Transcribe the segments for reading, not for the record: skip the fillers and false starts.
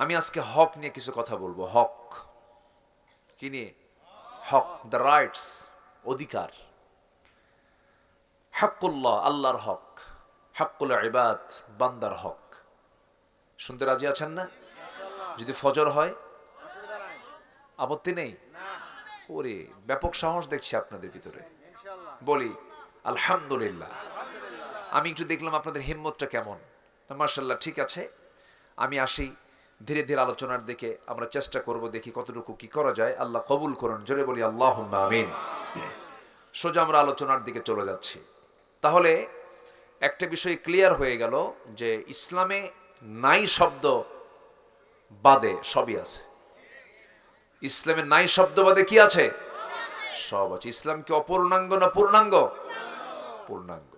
আমি আজকে হক নিয়ে কিছু কথা বলবো। হক কি নিয়ে? হক, দ্য রাইটস, অধিকার। হকুল্লাহ, আল্লাহর হক। হকুল ইবাদ, বান্দার হক। শুনতে রাজি আছেন না? যদি ফজর হয় আপত্তি নেই? ওরে ব্যাপক সাহস দেখছি আপনাদের ভিতরে। বলি আলহামদুলিল্লাহ। আমি একটু দেখলাম আপনাদের হিম্মতটা কেমন। মাশাআল্লাহ, ঠিক আছে। আমি আসি ধীরে ধীরে আলোচনার দিকে। আমরা চেষ্টা করব, দেখি কতটুকু কি করা যায়। আল্লাহ কবুল করুন, জোরে বলি আল্লাহুম্মা আমিন। সোজা আমরা আলোচনার দিকে চলে যাচ্ছি। তাহলে একটা বিষয় ক্লিয়ার হয়ে গেল যে ইসলামে নাই শব্দ বাদে সবই আছে। ইসলামে নাই শব্দ বাদে কি আছে? সব আছে। ইসলাম কি অপূর্ণাঙ্গ না পূর্ণাঙ্গ? পূর্ণাঙ্গ।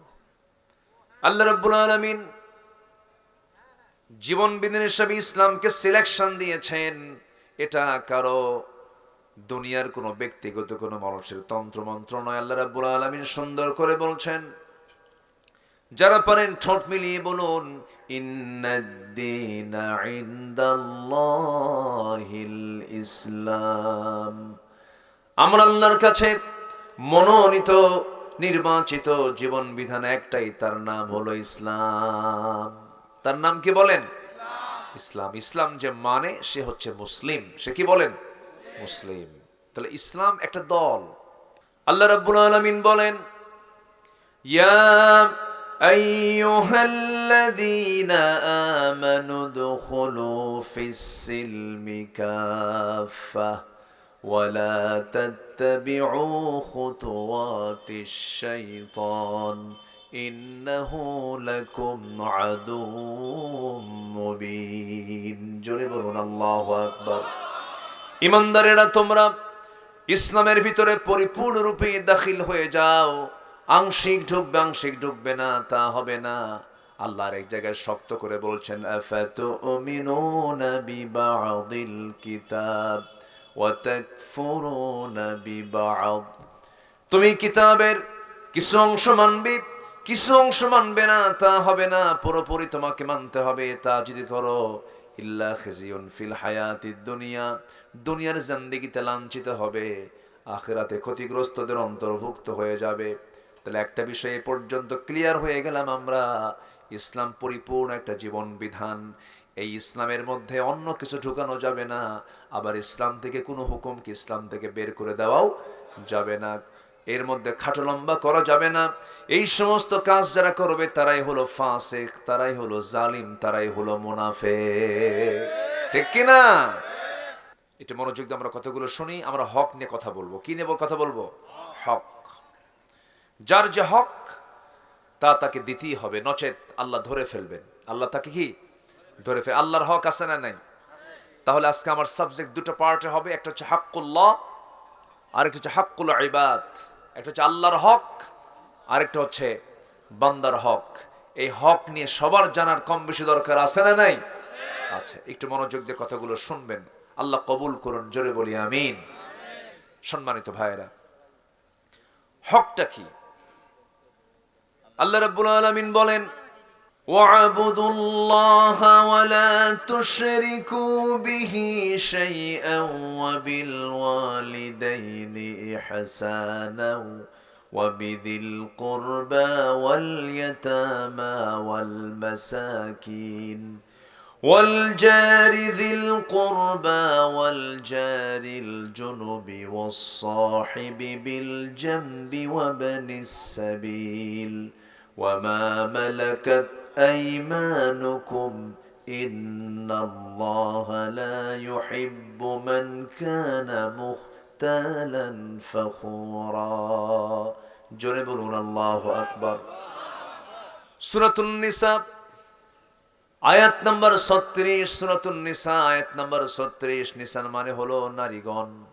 আল্লাহ রাব্বুল আলামিন জীবন বিধান হিসেবে ইসলামকে সিলেকশন দিয়েছেন। এটা কারো দুনিয়ার কোনো ব্যক্তিগত কোনো মানুষের তন্ত্রমন্ত্র নয়। আল্লাহ রাব্বুল আলামিন সুন্দর করে বলছেন, যারা পারেন ঠোঁট মিলিয়ে বলুন, ইন্নাদ-দীনা ইনদাল্লাহিল ইসলাম। আমরা আল্লাহর কাছে মনোনীত নির্বাচিত জীবন বিধান একটাই, তার নাম হলো ইসলাম। তার নাম কি বলেন? ইসলাম। ইসলাম যে মানে সে হচ্ছে মুসলিম। সে কি বলেন? মুসলিম। তাহলে ইসলাম একটা দল। আল্লাহ রাব্বুল আলামিন বলেন, ইয়া আইয়ুহাল্লাযীনা আমানু দুখুলু ফিস-সিলমি কাফা ওয়ালা তাত্তাবিউ খুতুওয়াতিশ শাইতান ইন্নাহু লাকুম আদুউম মুবিন। জোরে বলুন আল্লাহু আকবার। ঈমানদারেরা, তোমরা ইসলামের ভিতরে পরিপূর্ণরূপে দাখিল হয়ে যাও। আংশিক ঢুকবে, আংশিক ঢুকবে না, তা হবে না। আল্লাহর এক জায়গায় শক্ত করে বলছেন, আফাতুমিনুনা বিবাদিল কিতাব ওয়া তাকফুরুনা বিবাদ। তুমি কিতাবের কিছু অংশ মানবে, কিছু অংশ মানবে না, তা হবে না। পুরোপুরি তোমাকে মানতে হবে। তা যদি করো, ইল্লা খিজিউন ফিল হায়াতিদ দুনিয়া, দুনিয়ার জিন্দেগিতে লাঞ্ছিত হবে, আখিরাতে ক্ষতিগ্রস্তদের অন্তর্ভুক্ত হয়ে যাবে। তাহলে একটা বিষয় এ পর্যন্ত ক্লিয়ার হয়ে গেলাম আমরা, ইসলাম পরিপূর্ণ একটা জীবন বিধান। এই ইসলামের মধ্যে অন্য কিছু ঢুকানো যাবে না। আবার ইসলাম থেকে কোনো হুকুমকে ইসলাম থেকে বের করে দেওয়াও যাবে না। এর মধ্যে খাটো লম্বা করা যাবে না। এই সমস্ত কাজ যারা করবে তারাই হলো ফাসিক, তারাই হলো জালিম, তারাই হলো মুনাফিক। ঠিক কি না? এটা মনোযোগ দিয়ে আমরা কথাগুলো শুনি। আমরা হক নিয়ে কথা বলবো। কি নেব কথা বলবো? হক। যার যে হক তা তাকে দিতেই হবে, নচেত আল্লাহ ধরে ফেলবেন। আল্লাহ তাকে কি ধরে ফেল। আল্লাহর হক আছে না নাই? তাহলে আজকে আমার সাবজেক্ট দুটো পার্টে হবে। একটা হচ্ছে হাক্কুল্লাহ, আরেকটা হচ্ছে হাক্কুল ইবাদ। একটা হচ্ছে আল্লাহর হক, আরেকটা হচ্ছে বান্দার হক। এই হক নিয়ে সবার জানার কম বেশি দরকার আছে না নাই? আচ্ছা, একটু মনোযোগ দিয়ে কথাগুলো শুনবেন। আল্লাহ কবুল করুন, জোরে বলি আমিন। সম্মানিত ভাইয়েরা, হকটা কি? আল্লাহ রাব্বুল আলামিন বলেন, وَاعْبُدُوا اللَّهَ وَلَا تُشْرِكُوا بِهِ شَيْئًا وَبِالْوَالِدَيْنِ إِحْسَانًا وَبِذِي الْقُرْبَى وَالْيَتَامَى وَالْمَسَاكِينِ وَالْجَارِ ذِي الْقُرْبَى وَالْجَارِ الْجُنُبِ وَالصَّاحِبِ بِالْجَنبِ وَابْنِ السَّبِيلِ وَمَا مَلَكَتْ أَيْمَانُكُمْ إِنَّ اللَّهَ لَا يُحِبُّ مَنْ كَانَ مُخْتَالًا فَخُورًا। জোরে বলুন আল্লাহু আকবার। সূরাতুন নিসা আয়াত নাম্বার 36। সূরাতুন নিসা আয়াত নাম্বার 36। নিসার মানে হলো নারীগণ,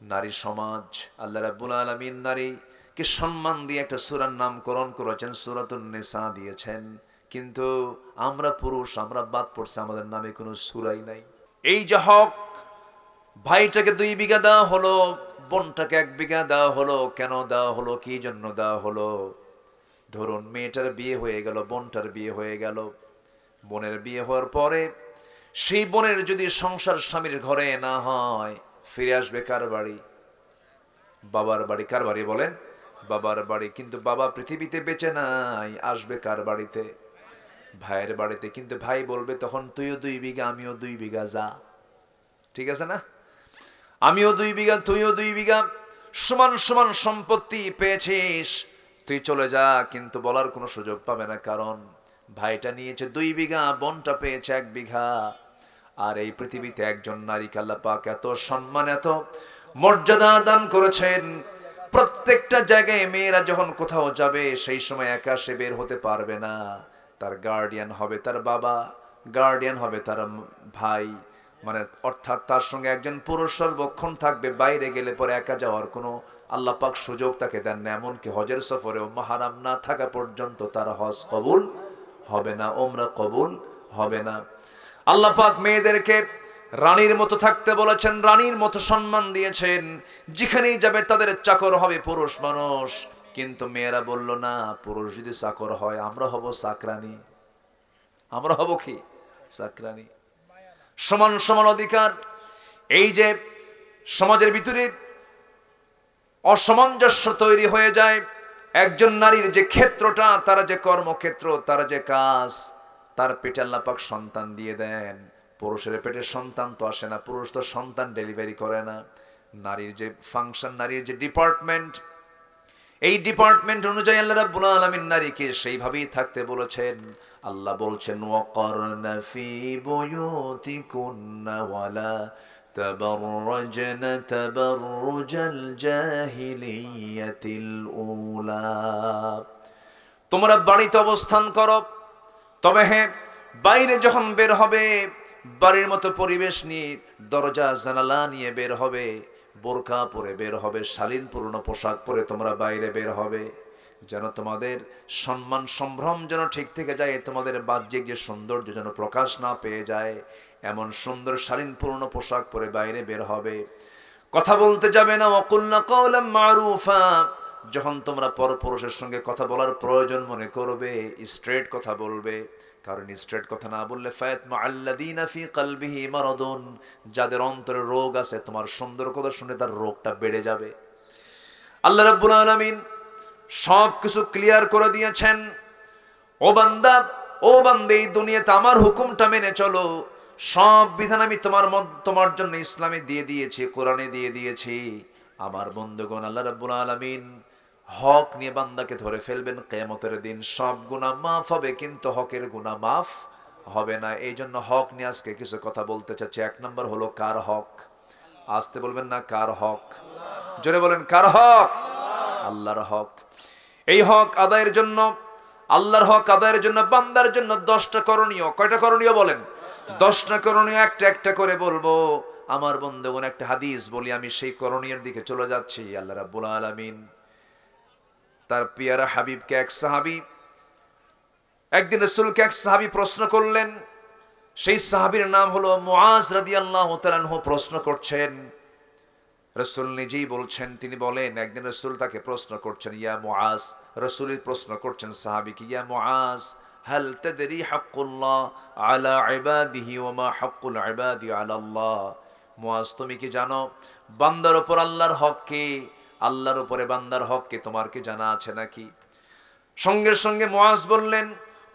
নারী সমাজ। আল্লাহ রাব্বুল আলামিন নারীকে সম্মান দিয়ে একটা সূরার নামকরণ করেছেন, সূরাতুন নিসা দিয়েছেন। কিন্তু আমরা পুরুষ, আমরা বাদ পড়ছে, আমাদের নামে কোনো সূরাই নাই। এই যে হক, ভাইটাকে 2 বিঘা দেওয়া হলো, বোনটাকে 1 বিঘা দেওয়া হলো। কেন দেওয়া হলো? কি জন্য দেওয়া হলো? ধরুন মেয়েটার বিয়ে হয়ে গেল, বোনটার বিয়ে হয়ে গেল। বোনের বিয়ে হওয়ার পরে সেই বোনের যদি সংসার স্বামীর ঘরে না হয়, ফিরে আসবে কার বাড়ি? বাবার বাড়ি। কার বাড়ি বলেন? বাবার বাড়ি। কিন্তু বাবা পৃথিবীতে বেঁচে নাই, আসবে কার বাড়িতে? ভাইয়ের বাড়িতে। কিন্তু ভাই বলবে তখন, তুইও 2 বিঘা আমিও 2 বিঘা, যা। ঠিক আছে না? আমিও 2 বিঘা তুইও 2 বিঘা, সমান সমান সম্পত্তি পেয়েছিস, তুই চলে যা। কিন্তু বলার কোনো সুযোগ পাবে না, কারণ ভাইটা নিয়েছে 2 বিঘা, বোনটা পেয়েছে 1 বিঘা। আর এই পৃথিবীতে একজন নারীকে আল্লাহ পাক এত সম্মান, এত মর্যাদা দান করেছেন। প্রত্যেকটা জায়গায় মেয়েরা যখন কোথাও যাবে, সেই সময় একা সে বের হতে পারবে না। তার গার্ডিয়ান হবে তার বাবা, গার্ডিয়ান হবে তার ভাই, মানে অর্থাৎ তার সঙ্গে একজন পুরুষ সর্বক্ষণ থাকবে। বাইরে গেলে পরে একা যাওয়ার কোনো আল্লাহ পাক সুযোগ তাকে দেন না। এমনকি হজের সফরেও মাহারাম না থাকা পর্যন্ত তার হজ কবুল হবে না, ওমরা কবুল হবে না। আল্লাহ পাক মেয়েদেরকে রানীর মতো থাকতে বলেছেন, রানীর মতো সম্মান দিয়েছেন। যেখানেই যাবে তাদের চাকর হবে পুরুষ মানুষ। কিন্তু মেয়েরা বলল, না, পুরুষ যদি চাকর হয়, আমরা হব চাকরানী। আমরা হব কি? চাকরানী। সমান সমান অধিকার। এই যে সমাজের ভিতরে অসামঞ্জস্য তৈরি হয়ে যায়, একজন নারীর যে ক্ষেত্রটা, তার যে কর্মক্ষেত্র, তার যে কাজ, তার পেটে আল্লাহ পাক সন্তান দিয়ে দেন। পুরুষের পেটে সন্তান তো আসে না, পুরুষ তো সন্তান ডেলিভারি করে না। নারীর যে ফাংশন, নারীর যে ডিপার্টমেন্ট, এই ডিপার্টমেন্ট অনুযায়ী আল্লাহ রাব্বুল আলামিন নারীকে সেইভাবেই থাকতে বলেছেন। আল্লাহ বলছেন, ওয়াকারনা ফি বুয়ুতিকুন্না ওয়ালা তাবাররাজনা তাবাররুজাল জাহিলিয়াতিল উলা। তোমরা বাড়িতে অবস্থান করো, তবে হ্যাঁ, বাইরে যখন বের হবে, বাড়ির মতো পরিবেশ নিয়ে, দরজা জানালা নিয়ে বের হবে, বোরকা পরে বের হবে, শালীনপূর্ণ পোশাক পরে তোমরা বাইরে বের হবে, যেন তোমাদের সম্মান সম্ভ্রম যেন ঠিক থেকে যায়, তোমাদের বাহ্যিক যে সৌন্দর্য যেন প্রকাশ না পেয়ে যায়, এমন সুন্দর শালীনপূর্ণ পোশাক পরে বাইরে বের হবে। কথা বলতে যাবে না, ওয়াকুলনা কাওলাম মারুফা। যখন তোমরা পরপুরুষের সঙ্গে কথা বলার প্রয়োজন মনে করবে, স্ট্রেট কথা বলবে। কারণ স্ট্রেট কথা না বললে, ফায়াতমা আল্লাযীনা ফী কলবিহি মারাদুন, যাদের অন্তরে রোগ আছে, তোমার সুন্দর কথা শুনে তার রোগটা বেড়ে যাবে। আল্লাহ রাব্বুল আলামিন সব কিছু ক্লিয়ার করে দিয়েছেন। ও বান্দা, ও বান্দে, এই দুনিয়াতে আমার হুকুমটা মেনে চলো। সব বিধান আমি তোমার জন্য ইসলামে দিয়ে দিয়েছি, কোরআনে দিয়ে দিয়েছি। আমার বন্ধুগণ, আল্লাহ রাব্বুল আলামিন হক নিয়ে বান্দাকে ধরে ফেলবেন কিয়ামতের দিন। সব গুনাহ মাফ হবে, কিন্তু হকের গুনাহ মাফ হবে না। এই জন্য হক নিয়ে আজকে কিছু কথা বলতে চাচ্ছি। 1 নম্বর হলো কার হক? আসতে বলবেন না, কার হক? জোরে বলেন, কার হক? আল্লাহর হক। এই হক আদায়ের জন্য, আল্লাহর হক আদায়ের জন্য বান্দার জন্য 10টা করণীয়। কয়টা করণীয় বলেন? 10টা করণীয়, একটা একটা করে বলবো। আমার বন্ধুগণ, একটা হাদিস বলি, আমি সেই করণীয়ের দিকে চলে যাচ্ছি। আল্লাহ রাব্বুল আলামিন তার পিয়ারা হাবিবকে, এক সাহাবী, একদিন রাসূলকে এক সাহাবী প্রশ্ন করলেন। সেই সাহাবীর নাম হলো মুআজ রাদিয়াল্লাহু তাআলা আনহু। প্রশ্ন করছেন, রাসূল নিজেই বলছেন, তিনি বলেন, একদিন রাসূল তাকে প্রশ্ন করছেন, ইয়া মুআজ, রাসূলই প্রশ্ন করছেন সাহাবীকে, ইয়া মুআজ, হাল তাদরি হাক্কুল্লাহ আলা ইবাদিহি ওয়া মা হাক্কুল ইবাদি আলা আল্লাহ? মুআজ, তুমি কি জানো বান্দার উপর আল্লাহর হক কি? আল্লাহর উপরে বান্দার হক কি? তোমার কি জানা আছে নাকি? সঙ্গে সঙ্গে মুআজ বললেন,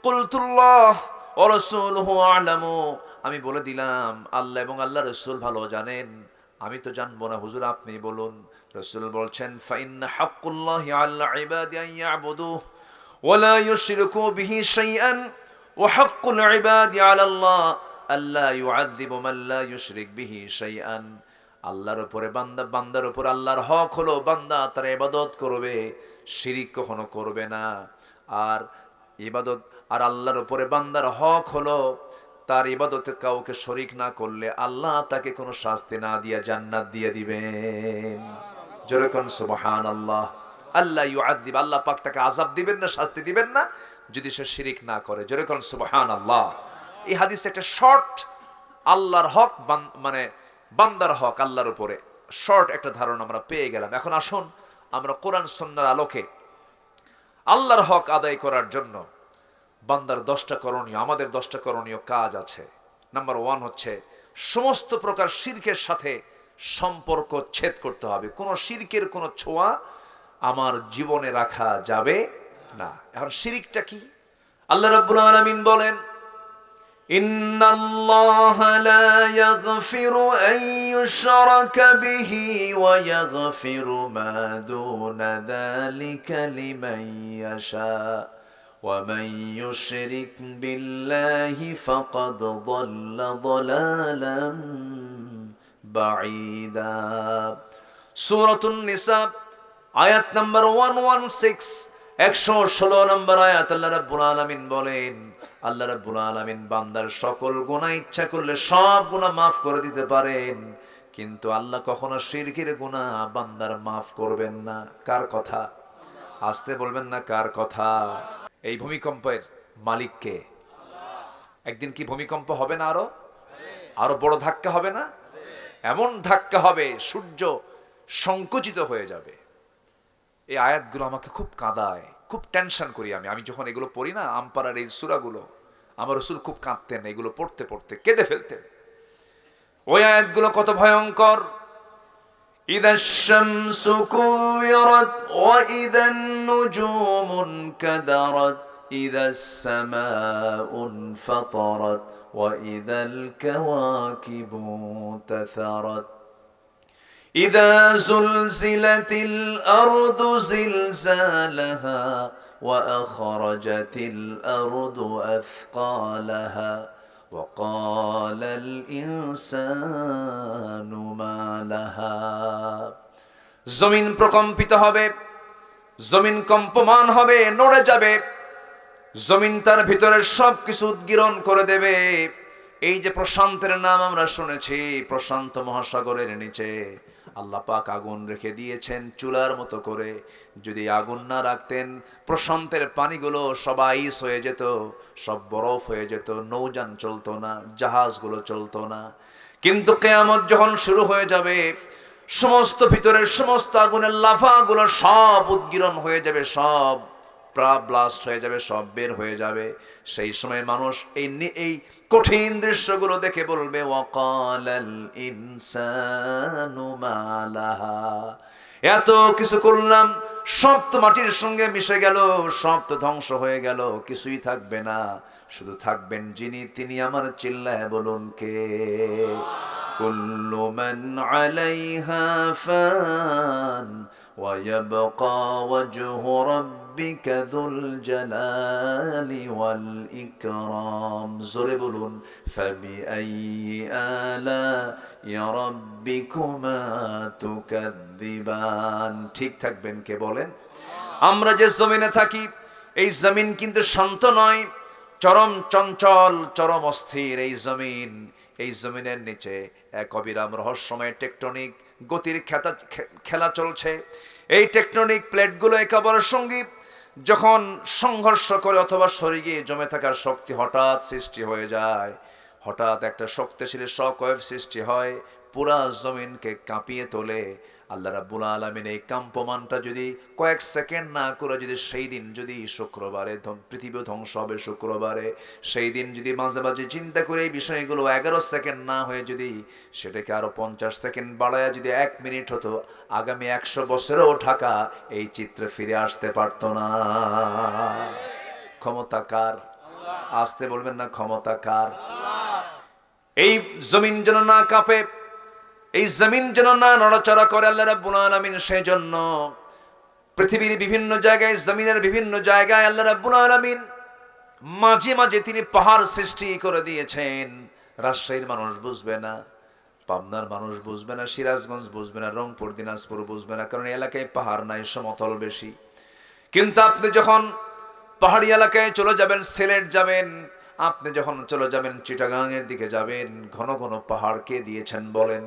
কুলতুল্লাহ ওয়া রাসূলুহু আ'লামু, আমি বলে দিলাম, আল্লাহ এবং আল্লাহর রাসূল ভালো জানেন, আমি তো জানবো না, হুজুর আপনি বলুন। রাসূল বলছেন, ফাইন্না হাক্কুল্লাহি আলা ইবাদি আন ইয়াবুদুহু ওয়া লা ইউশরিকু বিহি শাইআন ওয়া হাক্কুল ইবাদি আলা আল্লাহ আল্লা ইউআযযিবু মান লা ইউশরিক বিহি শাইআন। আল্লাহর উপরে বান্দার উপর আল্লাহর হক হলো বান্দা তার ইবাদত করবে, শিরিক কখনো করবে না। আর ইবাদত, আর আল্লাহর উপরে বান্দার হক হলো তার ইবাদতে কাউকে শরীক না করলে আল্লাহ তাকে কোনো শাস্তি না দিয়া জান্নাত দিয়ে দিবেন। জোরে কোন সুবহানাল্লাহ। আল্লাহ ইউআযিব, আল্লাহ পাক তাকে আযাব দিবেন না, শাস্তি দিবেন না যদি সে শিরিক না করে। জোরে কোন সুবহানাল্লাহ। এই হাদিস একটা শর্ট, আল্লাহর হক মানে বান্দার হক আল্লাহর উপরে, শর্ট একটা ধারণা আমরা পেয়ে গেলাম। এখন আসুন আমরা কোরআন সুন্নাহর আলোকে আল্লাহর হক আদায় করার জন্য বান্দার 10টা করণীয়, আমাদের 10টা করণীয় কাজ আছে। নাম্বার 1 হচ্ছে সমস্ত প্রকার শিরকের সাথে সম্পর্ক ছেদ করতে হবে। কোনো শিরকের কোনো ছোঁয়া আমার জীবনে রাখা যাবে না। এখন শিরকটা কি? আল্লাহ রাব্বুল আলামিন বলেন, ইন্নাল্লাহা লা ইয়াগফিরু আন ইউশরাকা বিহি ওয়া ইয়াগফিরু মা দুনা যালিকা লিমান ইয়াশা ওয়া মান ইউশরিক বিল্লাহি ফাকাদ যাল্লা যালালাম বাঈদা। সূরাতুন নিসা আয়াত নাম্বার 116, 116 নম্বর আয়াত। আল্লাহ রাব্বুল আলামিন বলেন, আল্লাহ রাব্বুল আলামিন বান্দার সকল গুনাহ ইচ্ছা করলে সব গুনাহ মাফ করে দিতে পারেন, কিন্তু আল্লাহ কখনো শিরকের গুনাহ বান্দার মাফ করবেন না। কার কথা? আসতে বলবেন না, কার কথা? এই ভূমিকম্পের মালিক কে? একদিন কি ভূমিকম্প হবে না? আরো বড় ধাক্কা হবে না? এমন ধাক্কা হবে সূর্য সংকুচিত হয়ে যাবে। এই আয়াতগুলো আমাকে খুব কাঁদায়, খুব টেনশন করি আমি যখন এগুলো পড়ি না, আমপারার এই সূরাগুলো, আমার রাসূল খুব কাঁদতেন এগুলো পড়তে পড়তে, কেঁদে ফেলতেন। ওই আয়াতগুলো কত ভয়ঙ্কর। ইদাশ শামসু কুওয়িরাত ওয়া ইদান নুজুমু কাদারাত ইদাস সামাউ ফাতারাত ওয়া ইদাল কাওয়াকিবু তাসারাত إذا زلزلت الأرض زلزالها وأخرجت الأرض أثقالها وقال الإنسان ما لها। জমিন প্রকম্পিত হবে, জমিন কম্পমান হবে, নড়ে যাবে, জমিন তার ভিতরের সবকিছু উদ্গীরণ করে দেবে। এই যে প্রশান্তের নাম আমরা শুনেছি, প্রশান্ত মহাসাগরের নিচে আল্লাহ পাক আগুন রেখে দিয়েছেন চুলার মতো করে। যদি আগুন না রাখতেন, প্রশান্তের পানিগুলো সব আইস হয়ে যেত, সব বরফ হয়ে যেত, নৌযান চলতো না, জাহাজগুলো চলতো না। কিন্তু কিয়ামত যখন শুরু হয়ে যাবে, সমস্ত ভিতরের সমস্ত আগুনের লাভাগুলো সব উদ্গীরণ হয়ে যাবে, সব ব্লাস্ট হয়ে যাবে, সব বের হয়ে যাবে। সেই সময় মানুষ এই কঠিন দৃশ্যগুলো দেখে বলবে, ওয়াকালাল ইনসানু মা লাহা। এত কিছু করলাম, সব তো মাটির সঙ্গে মিশে গেল, সব তো ধ্বংস হয়ে গেল, কিছুই থাকবে না, শুধু থাকবেন যিনি, তিনি আমার চিল্লায় বলুন কে? কুল্লু মান আলাইহা ফান ওয়া ইয়াবকা ওয়াজহু রাব্বিকা যুল জালালি ওয়াল ইকরাম। জোরে বলুন, ফাবিআইয়ি আলা'i রাব্বিকুমা তুকাযযিবান। ঠিক থাকবেন কে বলেন? আমরা যে জমিনে থাকি, এই জমিন কিন্তু শান্ত নয়, চরম চঞ্চল, চরম অস্থির এই জমিন। এই জমিনের নিচে এক অবিরাম রহস্যময় টেকটনিক গতির খেলা চলছে। এই টেকটনিক প্লেটগুলো একে অপরের সঙ্গে যখন সংঘর্ষ করে অথবা সরে গিয়ে জমে থাকার শক্তি হঠাৎ সৃষ্টি হয়ে যায়, হঠাৎ একটা শক্তিশালী শকওয়েভ সৃষ্টি হয়, পুরা জমিনকে কাঁপিয়ে তোলে। আল্লাহ রাব্বুল আলামিন এই কম্পমানটা যদি কয়েক সেকেন্ড না করে, যদি সেই দিন, যদি শুক্রবারে পৃথিবী ধ্বংস হবে শুক্রবারে, সেই দিন যদি মাঝে মাঝে চিন্তা করে এই বিষয়গুলো 11 সেকেন্ড না হয়ে যদি সেটাকে আরো 50 সেকেন্ড বাড়ায় যদি 1 মিনিট হতো, আগামী 100 বছরেও ঢাকা এই চিত্রে ফিরে আসতে পারতো না। ক্ষমতা কার? আসতে বলবেন না, ক্ষমতা কার? এই জমিন যেন না কাঁপে, এই জমিন যেন না নড়াচড়া করে, আল্লাহ রাব্বুল আলামিন সেই জন্য পৃথিবীর বিভিন্ন জায়গায়, জমিনের বিভিন্ন জায়গায় আল্লাহ রাব্বুল আলামিন মাঝে মাঝে তিনি পাহাড় সৃষ্টি করে দিয়েছেন। রাজশাহীর মানুষ বুঝবে না, পাবনার মানুষ বুঝবে না, সিরাজগঞ্জ বুঝবে না, রংপুর দিনাজপুর বুঝবে না, কারণ এলাকায় পাহাড় নাই, সমতল বেশি। কিন্তু আপনি যখন পাহাড়ি এলাকায় চলে যাবেন, সিলেট যাবেন, আপনি যখন চলে যাবেন চিটাগাং এর দিকে যাবেন, ঘন ঘন পাহাড় কে দিয়েছেন বলেন?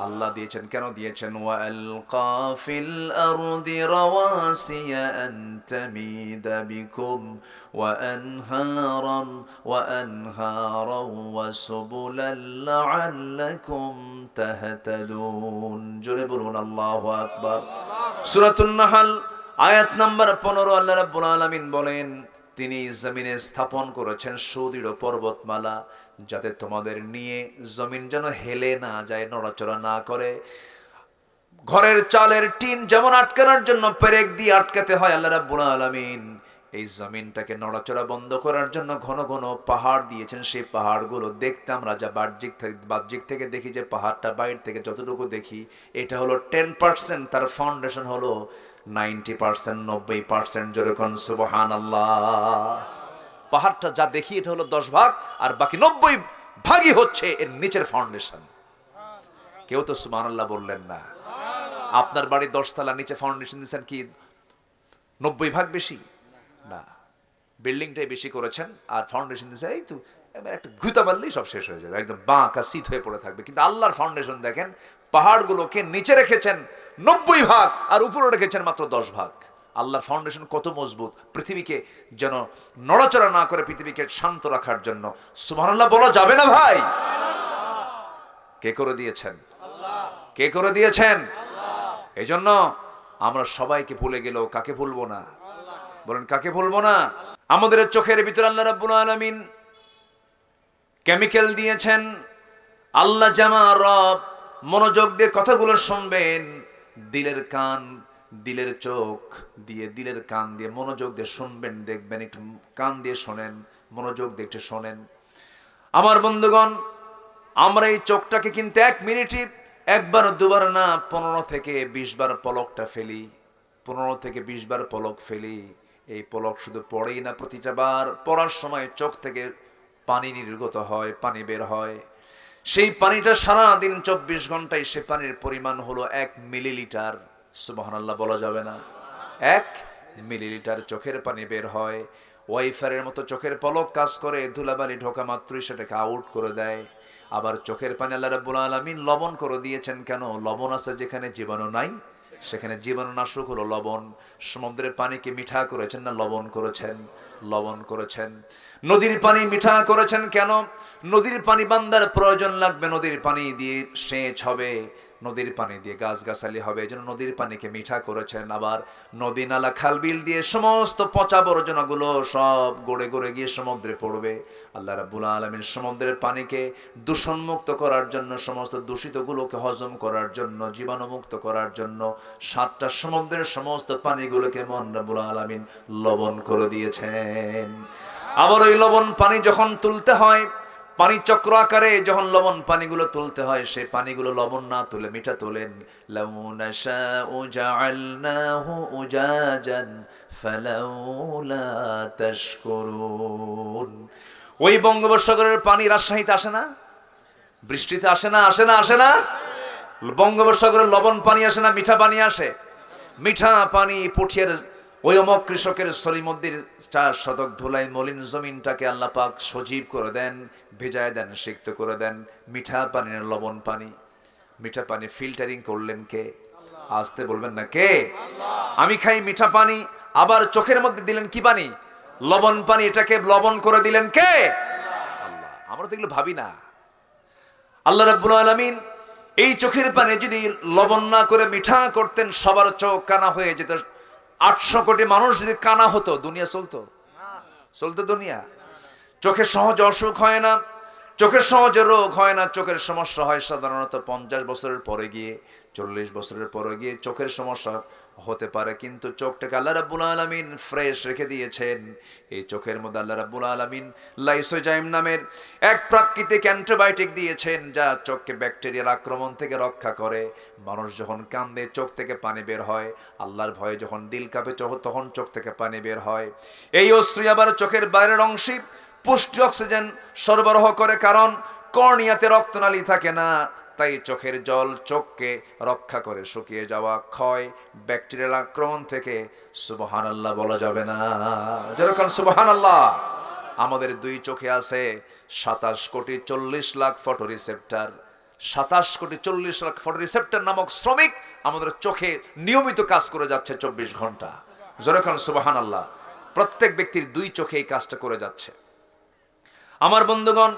আল্লাহ দিয়েছেন। কেন দিয়েছেন? ওয়ালকা ফিল আরদি রাওয়াসিয়া আন তামিদা বিকুম ওয়া আনহারাম ওয়া সুবুলান লাআল্লাকুম তাহতাদুন। জোরে বলুন আল্লাহু আকবার। সূরাতুন নাহল আয়াত নাম্বার 15 আল্লাহ রাব্বুল আলামিন বলেন, তিনি জমিনে স্থাপন করেছেন সুদৃঢ় পর্বতমালা, যাতে তোমাদের নিয়ে জমিন যেন হেলে না যায়, নড়াচড়া না করে। ঘরের চালের টিন যেমন আটকানোর জন্য পেরেক দিয়ে আটকাতে হয়, আল্লাহ রাব্বুল আলামিন এই জমিনটাকে নড়াচড়া বন্ধ করার জন্য ঘন ঘন পাহাড় দিয়েছেন। সেই পাহাড়গুলো দেখতে আমরা যা বাহ্যিক থেকে দেখি, যে পাহাড়টা বাইরে থেকে যতটুকু দেখি, এটা হলো 10%, তার ফাউন্ডেশন হলো 90%, 90%। যেরকম সুবহানাল্লাহ। পাহাড়টা যা দেখি এটা হলো 10 ভাগ, আর বাকি 90 ভাগই হচ্ছে এর নিচের ফাউন্ডেশন। কেউ তো সুবহানাল্লাহ বললেন না। আপনার বাড়ি 10 তলা, নিচে ফাউন্ডেশন দিয়েছেন কি 90 ভাগ বেশি? না, বিল্ডিংটাই বেশি করেছেন, আর ফাউন্ডেশন দিয়েছে এই তো এবার একটা ঘুতা মারলেই সব শেষ হয়ে যাবে, একদম বাঁকা সিট হয়ে পড়ে থাকবে। কিন্তু আল্লাহর ফাউন্ডেশন দেখেন, পাহাড়গুলোকে নিচে রেখেছেন 90 ভাগ আর উপরে রেখেছেন মাত্র 10 ভাগ। আল্লাহর ফাউন্ডেশন কত মজবুত, পৃথিবীকে যেন নড়াচড়া না করে পৃথিবীকে শান্ত রাখার জন্য। সুবহানাল্লাহ বলা যাবে না ভাই? কে করে দিয়েছেন? কে করে দিয়েছেন? এই জন্য আমরা সবাইকে ভুলে গেলেও কাকে ভুলবো না? বলেন কাকে ভুলবো না? আমাদের চোখের ভিতরে আল্লাহ রাব্বুল আলামিন কেমিক্যাল দিয়েছেন। আল্লাহ জামা রব, মনোযোগ দিয়ে কথাগুলো শুনবেন। দিলের কান, দিলের চোখ দিয়ে, দিলের কান দিয়ে মনোযোগ দিয়ে শুনবেন, দেখবেন। একটু কান দিয়ে শোনেন, মনোযোগ দিয়ে একটু শোনেন। আমার বন্ধুগণ, আমরা এই চোখটাকে কিন্তু 1 মিনিটে একবার দুবার না, 15 থেকে 20 বার পলকটা ফেলি। 15 থেকে 20 বার পলক ফেলি। এই পলক শুধু পড়েই না, প্রতিটা বার পড়ার সময় চোখ থেকে পানি নির্গত হয়, পানি বের হয়। সেই পানিটা সারা দিন 24 ঘন্টায় সে পানির পরিমাণ হলো 1 মিলিলিটার। সুবহানাল্লাহ বলা যাবে না? 1 মিলিলিটার চোখের পানি বের হয়। ওয়াইফারের মতো চোখের পলক কাজ করে, ধুলাবালি ঢোকা মাত্রই সেটাকে আউট করে দেয়। আবার চোখের পানি আল্লাহ রাব্বুল আলামিন লবণ করে দিয়েছেন। কেন? লবণ আছে যেখানে জীবাণু নাই, সেখানে জীবাণুনাশক হলো লবণ। সমুদ্রের পানিকে মিঠা করেছেন না লবণ করেছেন? লবণ করেছেন। নদীর পানি মিঠা করেছেন কেন? নদীর পানি বান্দার প্রয়োজন লাগবে, নদীর পানি দিয়ে সেচ হবে, নদীর পানি দিয়ে গাছগাছালি হবে, এই জন্য নদীর পানিকে মিঠা করেছেন। আবার নদী নালা খাল বিল দিয়ে সমস্ত পচা আবর্জনাগুলো সব গড়ে গড়ে গিয়ে সমুদ্রে পড়বে। আল্লাহ রাব্বুল আলামিন সমুদ্রের পানিকে দূষণমুক্ত করার জন্য, সমস্ত দূষিতগুলোকে হজম করার জন্য, জীবাণুমুক্ত করার জন্য 7টা সমুদ্রের সমস্ত পানিগুলোকে মহান রাব্বুল আলামিন লবণ করে দিয়েছেন। আবার ওই লবণ পানি যখন তুলতে হয়, পানি চক্র আকারে যখন লবণ পানিগুলো তুলতে হয়, সেই পানিগুলো লবণ না তুলে মিঠা তোলেন। লাউ নাশাউ জাআলনাহু উজাজান ফালাউলা তাশকুরুন। ওই বঙ্গোপসাগরের পানি রাজশাহীতে আসে না? বৃষ্টিতে আসে না? আসে না? আসে না? বঙ্গোপসাগরের লবণ পানি আসে না? মিঠা পানি আসে। মিঠা পানি পুঠিয়ার ওই অমক কৃষকের সলিমুদ্দির 4 শতক ধুলাই মলিন জমিনটাকে আল্লাহ পাক সজীব করে দেন, ভেজায় দেন, সিক্ত করে দেন। মিঠা পানির লবণ পানি, মিঠা পানি ফিল্টারিং করলেন কে? আসতে বলবেন না কে? আমি খাই মিঠা পানি, আবার চোখের মধ্যে দিলেন কি পানি? লবণ পানি। এটাকে লবণ করে দিলেন কে? আল্লাহ। আমরা তো এগুলো ভাবি না। আল্লাহ রাব্বুল আলামিন এই চোখের পানি যদি লবণ না করে মিঠা করতেন, সবার চোখ কানা হয়ে যেত। 800 কোটি মানুষ যদি কানা হতো, দুনিয়া চলতো? চলতো দুনিয়া? চোখের সহজে অসুখ হয় না, চোখের সহজে রোগ হয় না। চোখের সমস্যা হয় সাধারণত 50 বছরের পরে গিয়ে, 40 বছরের পরে গিয়ে চোখের সমস্যা হতে পারে। কিন্তু চোখটাকে আল্লাহ রাব্বুল আলামিন ফ্রেশ রেখে দিয়েছেন। এই চোখের মধ্যে আল্লাহ রাব্বুল আলামিন লাইসোজাইম নামের এক প্রাকৃতিক অ্যান্টিবায়োটিক দিয়েছেন, যা চোখকে ব্যাকটেরিয়ার আক্রমণ থেকে রক্ষা করে। মানুষ যখন কান্দে চোখ থেকে পানি বের হয়, আল্লাহর ভয়ে যখন দিল কাঁপে তখন চোখ থেকে পানি বের হয়। এই অশ্রু আবার চোখের বাইরের অংশে পুষ্টি অক্সিজেন সরবরাহ করে, কারণ কর্নিয়াতে রক্তনালী থাকে না, তাই চোখের জল চোখকে রক্ষা করে শুকিয়ে যাওয়া, ক্ষয়, ব্যাকটেরিয়াল আক্রমণ থেকে। সুবহানাল্লাহ বলা যাবে না? যেরকম সুবহানাল্লাহ। আমাদের 2 চোখে আছে 27 কোটি 40 লাখ ফটো রিসেপ্টর। 27 কোটি 40 লাখ ফটো রিসেপ্টর নামক শ্রমিক আমাদের চোখে নিয়মিত কাজ করে যাচ্ছে 24 ঘন্টা। যেরকম সুবহানাল্লাহ। প্রত্যেক ব্যক্তির 2 চোখে এই কাজটা করে যাচ্ছে। আমার বন্ধুগণ,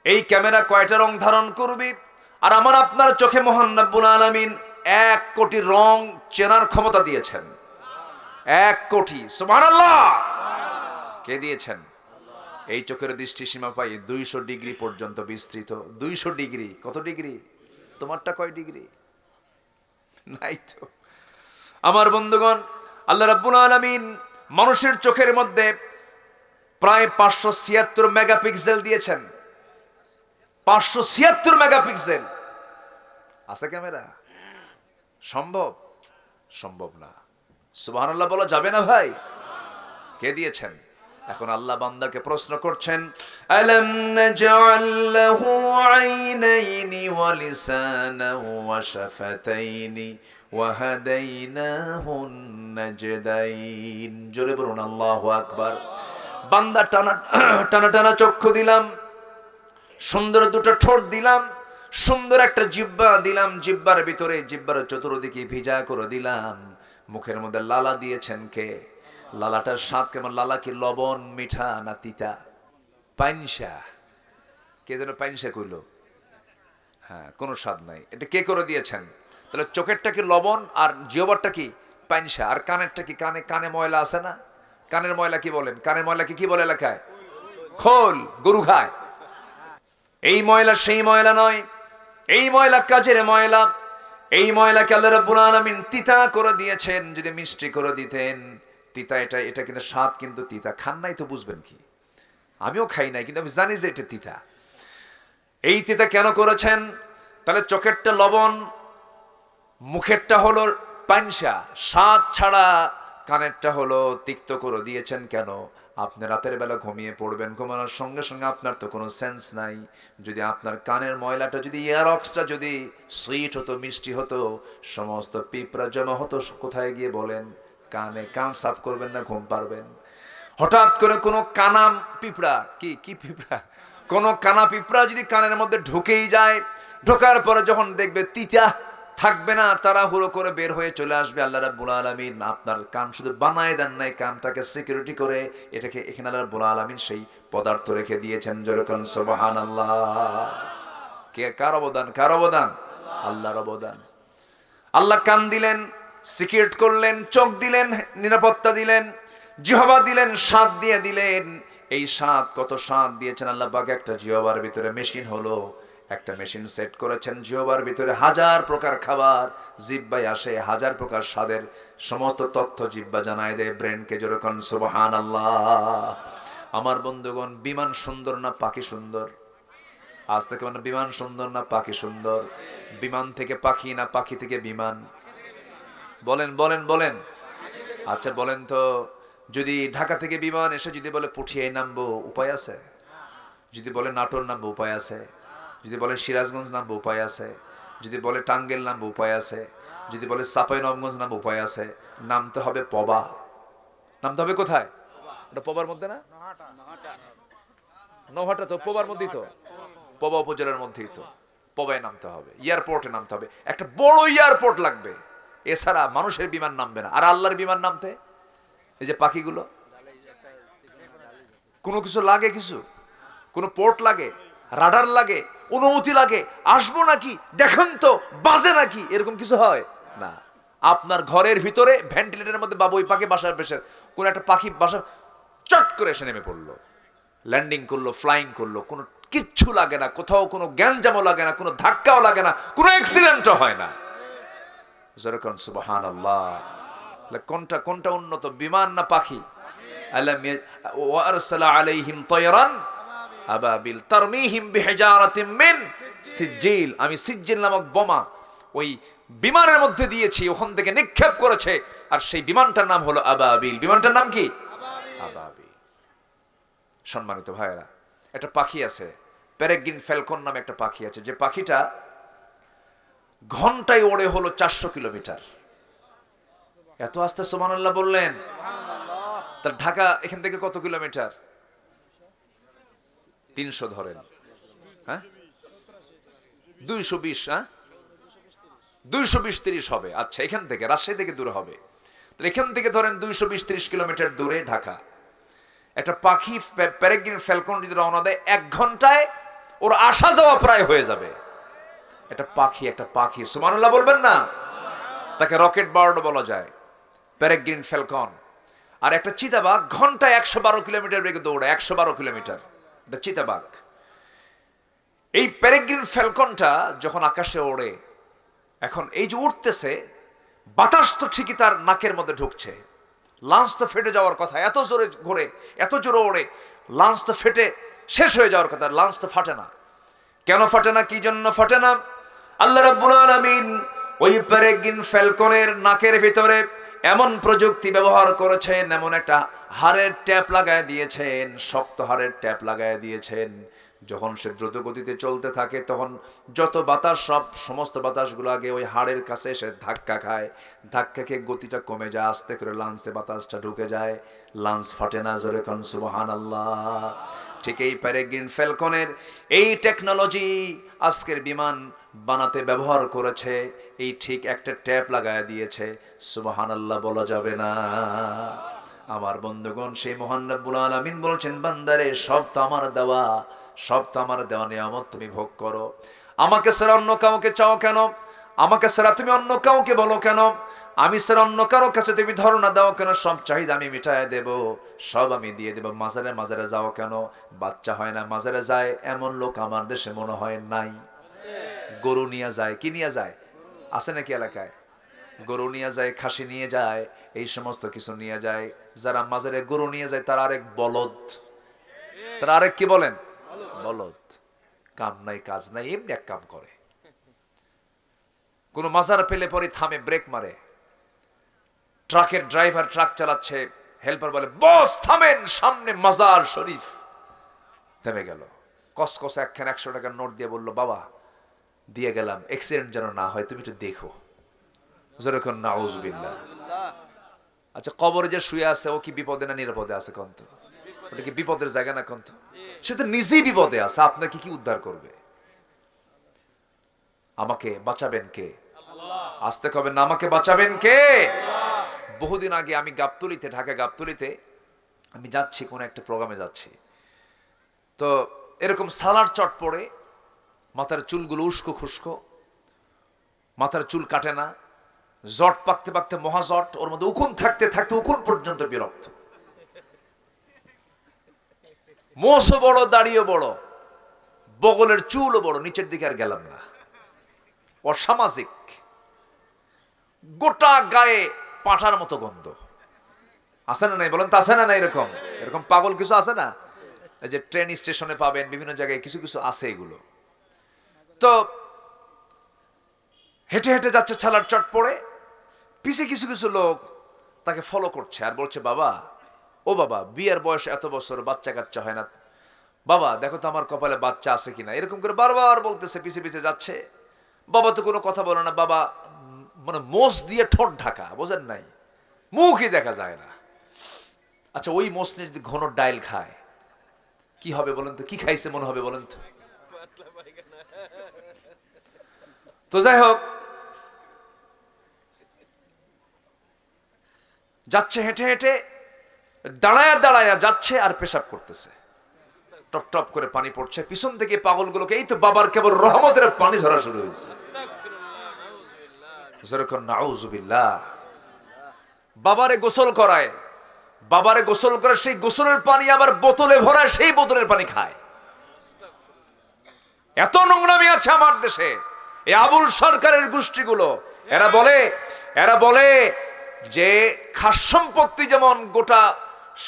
এই ক্যামেরা কয়টা রং ধারণ করবে? আর আমার আপনার চোখে মহান রব্বুল আলামিন 1 কোটি রং চেনার ক্ষমতা দিয়েছেন। 1 কোটি। সুবহানাল্লাহ। কে দিয়েছেন? এই চোখের দৃষ্টি সীমা পাই 200 ডিগ্রি পর্যন্ত বিস্তৃত। 200 ডিগ্রি। কত ডিগ্রি? তোমারটা কয় ডিগ্রি? নাই তো। আমার বন্ধুগণ, আল্লাহ রাব্বুল আলামিন মানুষের চোখের মধ্যে প্রায় 576 মেগাপিক্সেল দিয়েছেন। 576 মেগাপিক্সেল। আছে ক্যামেরা? সম্ভব? সম্ভব না। সুবহানাল্লাহ বলা যাবে না ভাই? কে দিয়েছেন? এখন আল্লাহ বান্দাকে প্রশ্ন করছেন, আলাম নাজআল লাহু আইনাইনি ওয়া লিসানান ওয়া শাফাতাইনি ওয়া হাদাইনাহুন নাজদাইন। জোরে বলুন আল্লাহু আকবার। বান্দা টানা টানা টানা চক্ষু দিলাম, সুন্দর দুটো ঠোঁট দিলাম, সুন্দর একটা জিহ্বা দিলাম, জিহ্বার ভিতরে জিহ্বার চতুর্দিকে ভিজা করে দিলাম। মুখের মধ্যে লালা দিয়েছেন কে? লালাটার স্বাদ কেমন? লালা কি লবণ, মিঠা না তিতা? পাইনসা। কে যেন পাইনসা কইল? হ্যাঁ, কোনো স্বাদ নাই। এটা কে করে দিয়েছেন? তাহলে চোখেরটা কি লবণ আর জিহ্বারটা কি পাইনসা, আর কানেরটা কি? কানে কানে ময়লা আছে না? কানের ময়লা কি বলেন? কানের ময়লাকে কি বলে লেখায়? খোল। গরু খায়। এই ময়লা সেই ময়লা নয়, এই ময়লা কাজের ময়লা। এই ময়লাকে আল্লাহ রাব্বুল আলামিন তিতা করে দিয়েছেন। যদি মিষ্টি করে দিতেন, তিতা এটা এটা কিন্তু স্বাদ কিন্তু তিতা। খান নাই তো বুঝবেন কি? আমিও খাই নাই, কিন্তু আমি জানি যে এটা তিতা। এই তিতা কেন করেছেন? তাহলে চোখেরটা লবণ, মুখেরটা হলো পাইনসা, স্বাদ ছাড়া। কানেরটা হলো তিক্ত করে দিয়েছেন কেন? আপনি রাতের বেলা ঘুমিয়ে পড়বেন, ঘুমানোর সঙ্গে সঙ্গে আপনার তো কোনো সেন্স নাই। যদি আপনার কানের ময়লাটা যদি এয়ারক্সটা যদি সুইট হতো, মিষ্টি হতো, সমস্ত পিঁপড়া জমা হতো কোথায় গিয়ে বলেন? কানে। কান সাফ করবেন না, ঘুম পারবেন। হঠাৎ করে কোনো কানা পিঁপড়া, কি কি পিঁপড়া, কোনো কানা পিঁপড়া যদি কানের মধ্যে ঢুকেই যায়, ঢোকার পরে যখন দেখবে তিতা থাকবে না, তাড়াহুড়ো করে বের হয়ে চলে আসবে। আল্লাহ রাব্বুল আলামিন আপনার কান শুধু বানায় দেন নাই, কানটাকে সিকিউরিটি করে এটাকে এখানে আল্লাহ রাব্বুল আলামিন সেই পদার্থ রেখে দিয়েছেন। যেরকম সুবহানাল্লাহ। কে? কার অবদান? কার অবদান? আল্লাহর অবদান। আল্লাহ কান দিলেন, সিকিউরিট করলেন, চোখ দিলেন, নিরাপত্তা দিলেন, জিহ্বা দিলেন, স্বাদ দিয়ে দিলেন। এই স্বাদ, কত স্বাদ দিয়েছেন আল্লাহ পাক। একটা জিহ্বার ভিতরে মেশিন হলো, একটা মেশিন সেট করেছেন। জিহ্বার ভিতরে 1000 প্রকার খাবার জিহ্বায় আসে, 1000 প্রকার স্বাদের সমস্ত তথ্য জিহ্বা জানায় দেয় ব্রেনকে। যেরকম সুবহানাল্লাহ। আমার বন্ধুগণ, বিমান সুন্দর না পাখি সুন্দর? আজ থেকে মানে বিমান সুন্দর না পাখি সুন্দর? বিমান থেকে পাখি না পাখি থেকে বিমান? বলেন বলেন বলেন। আচ্ছা বলেন তো, যদি ঢাকা থেকে বিমান এসে যদি বলে পুঠিয়ায় নামবো, উপায় আছে? যদি বলে নাটোর নামবো, উপায় আছে? যদি বলে সিরাজগঞ্জ নামবো, উপায় আছে? যদি বলে টাঙ্গাইল নামবো, উপায় আছে? যদি বলে চাঁপাইনবাবগঞ্জ নামবো, উপায় আছে? নামতে হবে পবা। নামতে হবে কোথায়? এটা পবার মধ্যে না? নৌহাটা তো পবার মধ্যেই তো, পবা উপজেলার মধ্যেই তো। পবায় নামতে হবে, এয়ারপোর্টে নামতে হবে। একটা বড় এয়ারপোর্ট লাগবে, এছাড়া মানুষের বিমান নামবে না। আর আল্লাহর বিমান নামতে এই যে পাখিগুলো, কোনো কিছু লাগে? কিছু কোনো পোর্ট লাগে, রাডার লাগে, অনুমতি লাগে? আসবো নাকি, দেখেন তো বাজে নাকি, এরকম কিছু হয় না। আপনার ঘরের ভিতরে ভেন্টিলেটরের মধ্যে বাবুই পাখি বাসার বেশে কোন একটা পাখি বাসা চট করে এসে নেমে পড়লো, ল্যান্ডিং করলো, ফ্লাইং করলো, কোনো কিচ্ছু লাগে না, কোথাও কোনো গ্যাঞ্জামও লাগে না, কোনো ধাক্কাও লাগে না, কোনো অ্যাক্সিডেন্টও হয় না। যেরকম সুবহানাল্লাহ। কোনটা কোনটা উন্নত, বিমান না পাখি? আলাম ওয়া আরসালা আলাইহিম তায়রান আবাবিল তারমিহিম বিহিজারাতিন মিন সিজিল। আমি সিজিল নামক বোমা ওই বিমানের মধ্যে দিয়েছি, ওখান থেকে নিক্ষেপ করেছে, আর সেই বিমানটার নাম হলো আবাবিল। বিমানটার নাম কি? আবাবিল। সম্মানিত ভাইরা, একটা পাখি আছে, পেরেগ্রিন ফ্যালকন নামে একটা পাখি আছে, যে পাখিটা ঘন্টায় ওড়ে হলো 400 কিলোমিটার। এত আস্তে সুবহানাল্লাহ বললেন। তার ঢাকা এখান থেকে কত কিলোমিটার? 300 ধরেন, হ্যাঁ 220, হ্যাঁ 220-30 হবে। আচ্ছা, এখান থেকে রাজশাহী থেকে দূরে হবে, তাহলে এখান থেকে ধরেন 220-30 কিলোমিটার দূরে ঢাকা। একটা পাখি পেরেগ্রিন ফ্যালকন যদি রওনা দেয়, 1 ঘন্টায় ওর আসা যাওয়া প্রায় হয়ে যাবে। একটা পাখি সুবহানাল্লাহ বলবেন না? তাকে রকেট বার্ড বলা যায়, পেরেগ্রিন ফ্যালকন। আর একটা চিতাবাঘ ঘন্টায় 112 কিলোমিটার বেগে দৌড়ায়, 112 কিলোমিটার, এটা চিতাবাঘ। এই পেরেগ্রিন ফ্যালকনটা যখন আকাশে ওড়ে, এখন এই যে উঠতেছে, বাতাস তো ঠিকই তার নাকের মধ্যে ঢুকছে, লাঞ্চ তো ফেটে যাওয়ার কথা, এত জোরে ঘোরে, এত জোরে ওড়ে, লাঞ্চ তো ফেটে শেষ হয়ে যাওয়ার কথা, লাঞ্চ তো ফাটে না। কেন ফাটে না, কি জন্য ফাটে না? আল্লাহ রাব্বুল আলামিন ওই পেরেগ্রিন ফ্যালকনের নাকের ভিতরে এমন প্রযুক্তি ব্যবহার করেছেন, এমন একটা হাড়ের ট্যাপ লাগায় দিয়েছেন, শক্ত হাড়ের ট্যাপ লাগায় দিয়েছেন। যখন সে দ্রুত গতিতে চলতে থাকে, তখন যত বাতাস, সমস্ত বাতাসগুলো আগে ওই হাড়ের কাছে এসে ধাক্কা খায়, ধাক্কা খেয়ে গতিটা কমে যায়, আস্তে করে লাঞ্চে বাতাসটা ঢুকে যায়, লাঞ্চ ফাটে না। জোরে কোন সুবহানাল্লাহ। ঠিক এই পেরেগ্রিন ফ্যালকনের এই টেকনোলজি আজকের বিমান বানাতে ব্যবহার করেছে, এই ঠিক একটা ট্যাপ লাগায় দিয়েছে। সুবহানাল্লাহ বলা যাবে না? আমার বন্ধুগণ, সেই মহান রব্বুল আলামিন বলছেন, বান্দারে সব তো আমার দেওয়া, সব তো আমার দেওয়া নিয়ামত তুমি ভোগ করো। আমাকে ছাড়া অন্য কাউকে চাও কেন? আমাকে ছাড়া তুমি অন্য কাউকে বলো কেন? আমি ছাড়া অন্য কারো কাছে তুমি ধারণা দাও কেন? সব চাহিদা আমি মিটায় দেব, সব আমি দিয়ে দেব। মাজারে মাজারে যাও কেন? বাচ্চা হয় না মাজারে যায় এমন লোক আমার দেশে মনে হয় নাই। গরু নিয়ে যায়, কি নিয়ে যায়? আছে নাকি এলাকায়? গরু নিয়ে যায়, খাসি নিয়ে যায়, এই সমস্ত কিছু নিয়ে যায়। যারা মাজারে গরু নিয়ে যায় তারা আরেক বলদ, তারা আরেক কি বলেন? বলদ। কাম নাই, কাজ নাই, এমনি এক কাম করে। কোন মাজার পেলে পরে থামে, ব্রেক মারে। ট্রাকের ড্রাইভার ট্রাক চালাচ্ছে, হেল্পার বলে, বস থামেন, সামনে মাজার শরীফ। থেমে গেল, কসকসে একখান 100 টাকার নোট দিয়ে বলল, বাবা দিয়ে গেলাম, অ্যাক্সিডেন্ট যেন না হয়, তুমি একটু দেখো। যেরকম নাউজুবিল্লাহ। আচ্ছা, কবরে যে শুয়ে আছে ও কি বিপদে না নিরাপদে আছে? কন্ত ওটা কি বিপদের জায়গা না? কন্ত সে তো নিজেই বিপদে আছে, আপনাকে কি উদ্ধার করবে? আমাকে বাঁচাবেন কে? আসতে কবেন না, আমাকে বাঁচাবেন কে? বহুদিন আগে আমি গাবতলীতে, ঢাকা গাবতলীতে আমি যাচ্ছি, কোন একটা প্রোগ্রামে যাচ্ছি, তো এরকম সালার চট পড়ে, মাথার চুলগুলো উস্কো খুস্কো, মাথার চুল কাটে না, জট পাকতে পাকতে মহাজট, ওর মধ্যে উকুন থাকতে থাকতে উকুন পর্যন্ত বিরক্ত, মোষও বড়, দাড়িও বড়, বগলের চুলও বড়, নিচের দিকে আর গেলাম না। অসামাজিক, গোটা গায়ে পাঁঠার মতো গন্ধ। আছে না নাই বলেন তো? আছে না নাই? এরকম এরকম পাগল কিছু আছে না? এই যে ট্রেন স্টেশনে পাবেন, বিভিন্ন জায়গায় কিছু কিছু আছে এগুলো। তো হেঁটে হেঁটে যাচ্ছে, ছালার চট পড়ে, পিছে কিছু কিছু লোক তাকে ফলো করছে আর বলছে, বাবা, ও বাবা, বিয়ের বয়স এত বছর, বাচ্চা কাচ্চা হয় না, বাবা দেখো তো আমার কপালে বাচ্চা আছে কিনা, এরকম করে বারবার বলতেছে, পিছে পিছে যাচ্ছে। বাবা তো কোনো কথা বলে না, বাবা মানে মোষ দিয়ে ঠোঁট ঢাকা, বোঝেন নাই, মুখই দেখা যায় না। আচ্ছা, ওই মোষ নিয়ে যদি ঘন ডাইল খায় কি হবে বলেন তো? কি খাইছে মনে হবে বলেন তো? তো যাই হোক, যাচ্ছে হেঁটে হেঁটে, দাঁড়ায়া দাঁড়ায়া যাচ্ছে আর পেশাব করতেছে, টপ টপ করে পানি পড়ছে। পিছন থেকে পাগলগুলোকে, এই তো বাবার কেবল রহমতের পানি ঝরা শুরু হয়েছে। নাউজুবিল্লাহ। বাবারে গোসল করায়, বাবারে গোসল করে সেই গোসলের পানি আবার বোতলে ভরায়, সেই বোতলের পানি খায়। এত নোংরামি আছে আমার দেশে। এই আবুল সরকারের গোষ্ঠীগুলো, এরা বলে যে খাস সম্পত্তি যেমন গোটা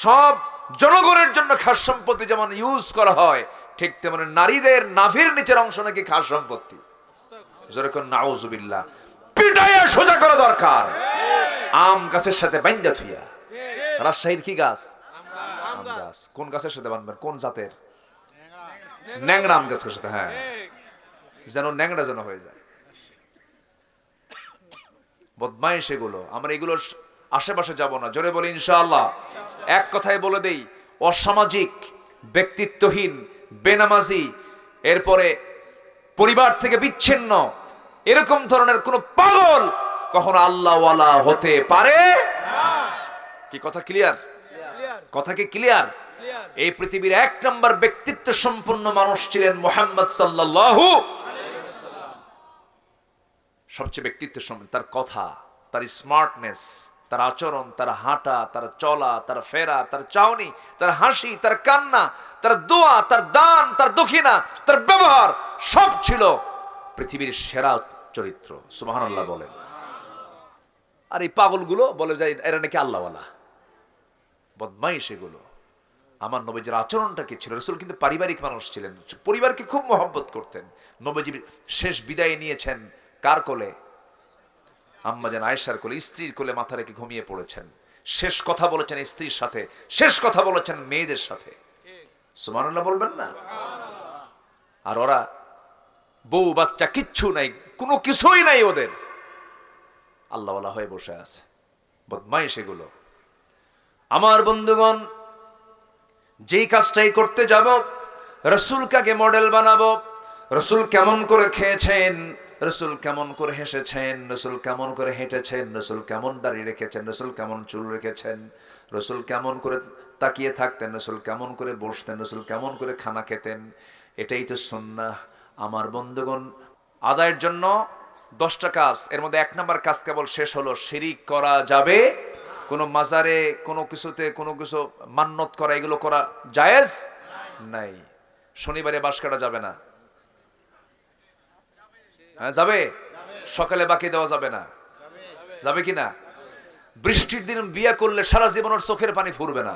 সব জনগণের জন্য খাস সম্পত্তি যেমন ইউজ করা হয়, ঠিক তেমন নারীদের নাভির নিচের অংশ নাকি খাস সম্পত্তি। যেরকম নাউজুবিল্লাহ, পিটাইয়া সোজা করা দরকার, আম গাছের সাথে বাইন্দা থুইয়া। রাজশাহীর কি গাছ? আম গাছ। কোন গাছের সাথে বানবেন? কোন জাতের? ন্যাংরা আম গাছের সাথে, হ্যাঁ, যেন ন্যাংরা যেন হয়ে যায়। বদমাইশ এগুলো। আমরা এগুলোর আশেপাশে যাব না, জোরে বলি ইনশাআল্লাহ। এক কথায় বলে দেই, অসামাজিক, ব্যক্তিত্বহীন, বেনামাজি, এরপরে পরিবার থেকে বিচ্ছিন্ন, এরকম ধরনের কোন পাগল কখনো আল্লাহওয়ালা হতে পারে না। কি কথা ক্লিয়ার? কথা কি ক্লিয়ার? এই পৃথিবীর 1 নম্বর ব্যক্তিত্ব সম্পন্ন মানুষ ছিলেন মুহাম্মদ সাল্লাল্লাহু আলাইহি ওয়াসাল্লাম। সবচেয়ে ব্যক্তিত্ব সম্পন্ন, তার কথা, তার স্মার্টনেস, তার আচরণ, তার হাঁটা, তার চলা, তার ফেরা, তার চাউনি, তার হাসি, তার কান্না, তার দোয়া, তার দান, তার দক্ষিণা, তার ব্যবহার সব ছিল পৃথিবীর সেরা চরিত্র। সুবহানাল্লাহ বলেন। আর এই পাগলগুলো বলে যায় এরা নাকি আল্লাহওয়ালা, বদমাইশ এগুলো। আমার নবীজির আচরণটা কি ছিল? রাসূল কিন্তু পারিবারিক মানুষ ছিলেন, পরিবারকে খুব মহব্বত করতেন। নবীজি শেষ বিদায় নিয়েছেন কার কোলে? আম্মা জান আয়েশার কোলে, স্ত্রীর কোলে মাথা রেখে ঘুমিয়ে পড়েছেন। শেষ কথা বলেছেন স্ত্রীর সাথে, শেষ কথা বলেছেন মেয়েদের সাথে। সুবহানাল্লাহ বলবেন না? আর ওরা বউ বাচ্চা কিচ্ছু নাই, কোনো কিছুই নাই ওদের, আল্লাহওয়ালা হয়ে বসে আছে। বদমাইশ এগুলো। আমার বন্ধুগণ, যেই কাজটাই করতে যাব, রাসূল কাকে মডেল বানাবো, রাসূল কেমন করে খেয়েছেন, রাসূল কেমন করে হেসেছেন, রাসূল কেমন করে হেঁটেছেন, রাসূল কেমন দাড়ি রেখেছেন, রাসূল কেমন চুল রেখেছেন, রাসূল কেমন করে তাকিয়ে থাকতেন, রাসূল কেমন করে বসতেন, রাসূল কেমন করে খানা খেতেন, এটাই তো সুন্নাহ। আমার বন্ধুগণ, আদায়ের জন্য 10টা কাজ, এর মধ্যে 1 নম্বর কাজ কেবল শেষ হলো, শিরিক করা যাবে। কোনো মাজারে কোনো কিছুতে কোনো কিছু মান্নত করা, এগুলো করা জায়েজ নাই। শনিবারে বাঁশ কাটা যাবে না। হ্যাঁ যাবে। সকালে বাকি দেওয়া যাবে না, যাবে কি না? বৃষ্টির দিন বিয়ে করলে সারা জীবন ওর চোখের পানি ফুরবে না।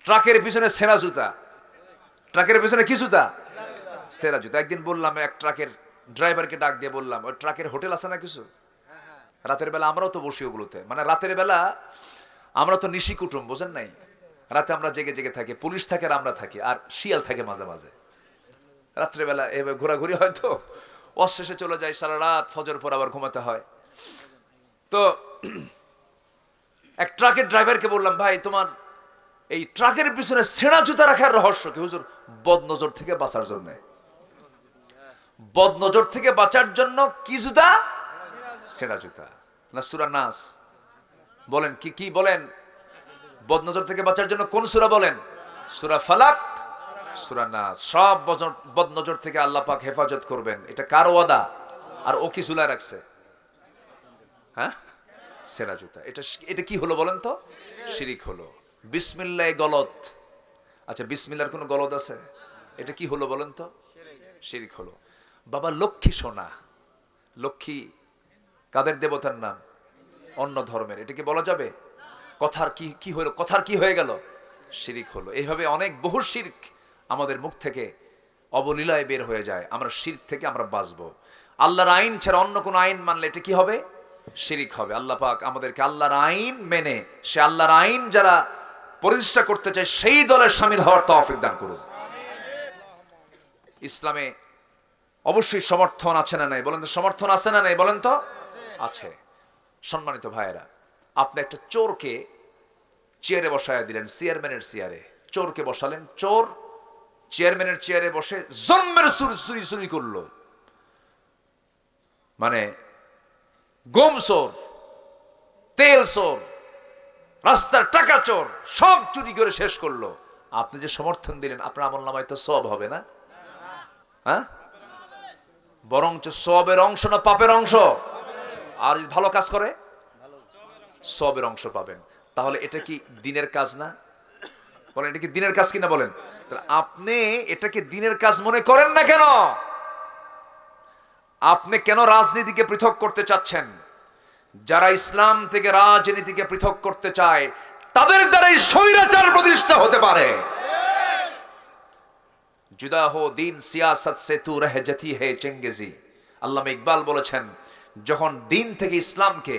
ট্রাকের পিছনে সেরা জুতা, ট্রাকের পিছনে কি জুতা? সেরা জুতা। একদিন বললাম, এক ট্রাকের ড্রাইভারকে ডাক দিয়ে বললাম, ওই ট্রাকের হোটেল আছে না কিছু, রাতের বেলা আমরাও তো বসি ওগুলোতে, মানে রাতের বেলা আমরা তো নিশি কুটুম, বোঝেন নাই? রাতে আমরা জেগে জেগে থাকি, পুলিশ থাকে আর আমরা থাকি, আর শিয়াল থাকে মাঝে মাঝে। রাত্রেবেলা এবার ঘোরাঘুরি হয়তো অশেষে চলে যায়, সারা রাত, ফজর পর আবার ঘুমাতে হয়। তো এক ট্রাকের ড্রাইভারকে বললাম, ভাই তোমার এই ট্রাকের পিছনে ছেঁড়া জুতা রাখার রহস্য কি? হুজুর, বদনজর থেকে বাঁচার জন্য। বদনজর থেকে বাঁচার জন্য কি জুতা? ছেঁড়া জুতা। না সূরা নাস বলেন, কি কি বলেন? বদনজর থেকে বাঁচার জন্য কোন সূরা বলেন? সূরা ফালাক, সূরা নাস। সব বদনজর থেকে আল্লাহ পাক হেফাজত করবেন, এটা কার ওয়াদা? আর ও কি ঝুলায় রাখছে? হ্যাঁ, ছেঁড়া জুতা। এটা কি হলো বলেন তো? শিরিক হলো। বিসমিল্লাহ গলত। আচ্ছা, বিসমিল্লাহর কোনো গলত আছে? এটা কি হলো বলেন তো? শিরিক হলো। বাবা লক্ষ্মী সোনা, লক্ষ্মী কাদের দেবতার নাম? অন্য ধর্মের। এটা কি বলা যাবে? কথার কি হলো? কথার কি হয়ে গেল? শিরিক হলো। এইভাবে অনেক বহু শিরক আমাদের মুখ থেকে অবলীলায় বের হয়ে যায়। আমরা শিরক থেকে আমরা বাঁচবো। আল্লাহর আইন ছাড়া অন্য কোনো আইন মানলে এটা কি হবে? শিরিক হবে। আল্লাহ পাক আমাদেরকে আল্লাহর আইন মেনে, সে আল্লাহর আইন যারা প্রতিষ্ঠা করতে চায় সেই দলের শামিল হওয়ার তৌফিক দান করুন। ইসলামে অবশ্যই সমর্থন আছে না নাই বলেন তো? সমর্থন আছে না নাই বলেন তো? আছে। সম্মানিত ভাইয়েরা, আপনি একটা চোরকে চেয়ারে বসায় দিলেন, চেয়ারম্যানের চেয়ারে চোরকে বসালেন। চোর চেয়ারম্যানের চেয়ারে বসে জন্মের চুরি করলো, মানে গম চোর, তেল চোর, রাস্তার টাকা চোর, সব চুরি করে শেষ করলো। আপনি যে সমর্থন দিলেন, আপনার আমলনামায় তো সওয়াব হবে না? হ্যাঁ, বরঞ্চ সওয়াবের অংশ না পাপের অংশ? আর ভালো কাজ করে সওয়াবের অংশ পাবেন। তাহলে এটা কি দিনের কাজ না? বলেন, এটা কি দিনের কাজ কিনা বলেন? আপনি এটাকে দিনের কাজ মনে করেন না কেন? আপনি কেন রাজনীতিকে পৃথক করতে চাচ্ছেন? যারা ইসলাম থেকে রাজনীতিকে পৃথক করতে চায় তাদের দ্বারাই স্বৈরাচার প্রতিষ্ঠা হতে পারে। জুদা হো দিন সিয়াসত সে তু রহ জাতি হে চেঙ্গেজি। আল্লামা ইকবাল বলেছেন, যখন দিন থেকে ইসলামকে,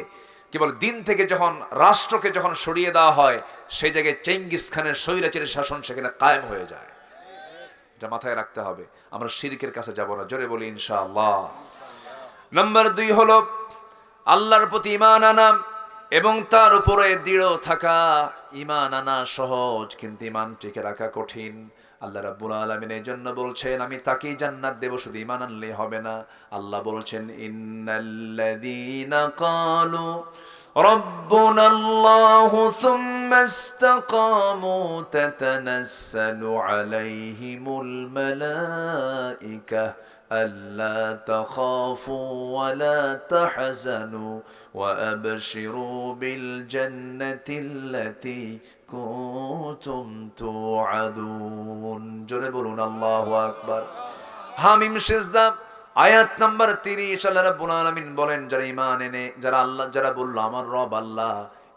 কেবল দিন থেকে যখন রাষ্ট্রকে যখন সরিয়ে দেওয়া হয়, সেই জায়গায় চেঙ্গিস খানের স্বৈরাচারী শাসন সেখানে কায়েম হয়ে যায়। এটা মাথায় রাখতে হবে। আমরা শিরকের কাছে যাব না, জোরে বলি ইনশাআল্লাহ। নাম্বার 2 হলো আল্লাহর প্রতি ঈমান আনা এবং তার উপরে দৃঢ় থাকা। ঈমান আনা সহজ, কিন্তু ঈমান টিকে রাখা কঠিন। আল্লাহ রাব্বুল আলামিন এই জন্য বলছেন, আমি তাকেই জান্নাত দেব, শুধু ঈমান আনলে হবে না। আল্লাহ বলছেন, ইন্নাল্লাযীনা ক্বালু ربنا الله ثم استقاموا تتنزل عليهم الملائكة ألا تخافوا ولا تحزنوا وأبشروا بالجنة التي كنتم توعدون جربون الله أكبر হামিম সিজদা আয়াত নাম্বার 30 আল্লাহ রাব্বুল আলামিন বলেন যারা ঈমান এনে যারা বলল আমার রব আল্লাহ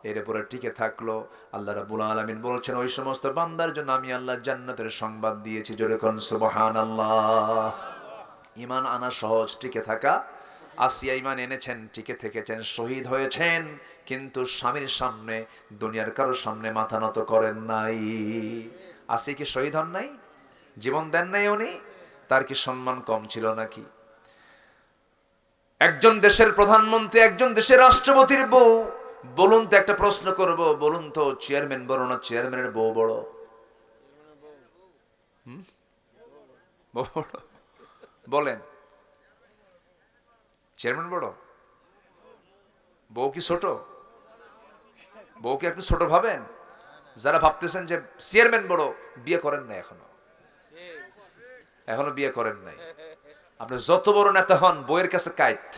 এর উপরে টিকে থাকলো আল্লাহ রাব্বুল আলামিন বলছেন ওই সমস্ত বান্দার জন্য আমি আল্লাহ জান্নাতের সংবাদ দিয়েছি জোরে কোন সুবহানাল্লাহ ঈমান আনা সহজ টিকে থাকা আসিয়া ঈমান এনেছেন টিকে থেকেছেন শহীদ হয়েছেন কিন্তু স্বামীর সামনে দুনিয়ার কারোর সামনে মাথা নত করেন নাই আসিয়া কি শহীদ হন নাই জীবন দেন নাই উনি তার কি সম্মান কম ছিল নাকি একজন দেশের প্রধানমন্ত্রী একজন দেশের রাষ্ট্রপতির বউ বলুন তো একটা প্রশ্ন করব বলুন তো চেয়ারম্যান বড় না চেয়ারম্যানের বউ বড় বলেন চেয়ারম্যান বড় বউ কি ছোট বউকে আপনি ছোট ভাবেন যারা ভাবতেছেন যে চেয়ারম্যান বড় বিয়ে করেন না এখনো বিয়ে করেন নাই আপনি যত বড় নেতা হন বইয়ের কাছে কাইত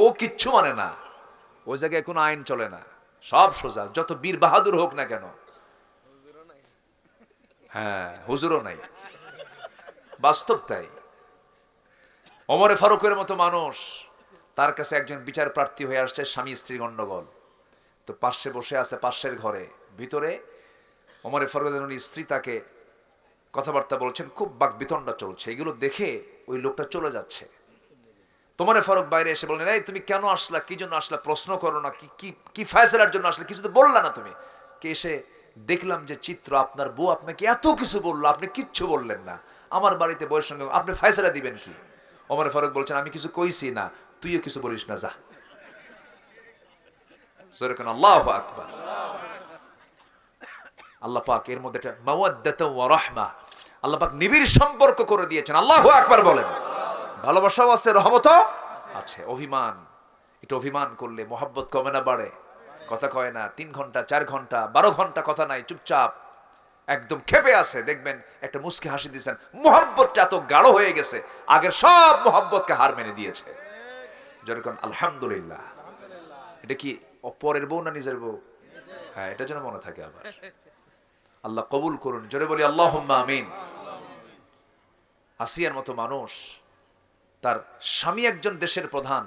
ও কিচ্ছু মানে না ওই জায়গায় কোনো আইন চলে না সব সোজা যত বীর বাহাদুর হোক না কেন হ্যাঁ হুজুরও নাই বাস্তব তাই ওমরে ফারুকের মতো মানুষ তার কাছে একজন বিচার প্রার্থী হয়ে আসছে স্বামী স্ত্রী গন্ডগোল তো পাশে বসে আছে পাশের ঘরে ভিতরে ওমরে ফারুকের স্ত্রী তাকে কথাবার্তা বলছেন খুব বাকবিতণ্ডা চলছে এগুলো দেখে ওই লোকটা চলে যাচ্ছে ওমরে ফারুক বাইরে এসে বললেন এই তুমি কেন আসলা কি জন্য আসলা প্রশ্ন করো না কি ফয়সালার জন্য আসলে কিছু তো বললা না তুমি কে এসে দেখলাম যে চিত্র আপনার বউ আপনাকে এত কিছু বললো আপনি কিচ্ছু বললেন না আমার বাড়িতে বউয়ের সঙ্গে আপনি ফয়সালা দিবেন কি ওমরে ফারুক বলছেন আমি কিছু কইছি না তুইও কিছু বলিস না যা যেরকম আল্লাহু আকবার আল্লাহ পাক এর মধ্যে একটা মাওয়াদ্দাতু ওয়া রাহমা আল্লাহ পাক নিবিড় সম্পর্ক করে দিয়েছেন আল্লাহু আকবার বলেন ভালোবাসাও আছে রহমতও আছে অভিমান এটা অভিমান করলে মহব্বত কমে না বাড়ে কথা কয় না 3 ঘন্টা 4 ঘন্টা 12 ঘন্টা কথা নাই চুপচাপ একদম খেপে আছে দেখবেন একটা মুস্কি হাসি দিয়েছেন মহব্বতটা এত গাঢ় হয়ে গেছে আগের সব মহব্বতকে হার মেনে দিয়েছে যেরকম আলহামদুলিল্লাহ এটা কি অপরের বউ না নিজের বউ হ্যাঁ এটা যেন মনে থাকে আবার আল্লাহ কবুল করুন জোরে বলি আল্লাহুম্মা আমিন আসিয়ার মতো মানুষ তার স্বামী একজন দেশের প্রধান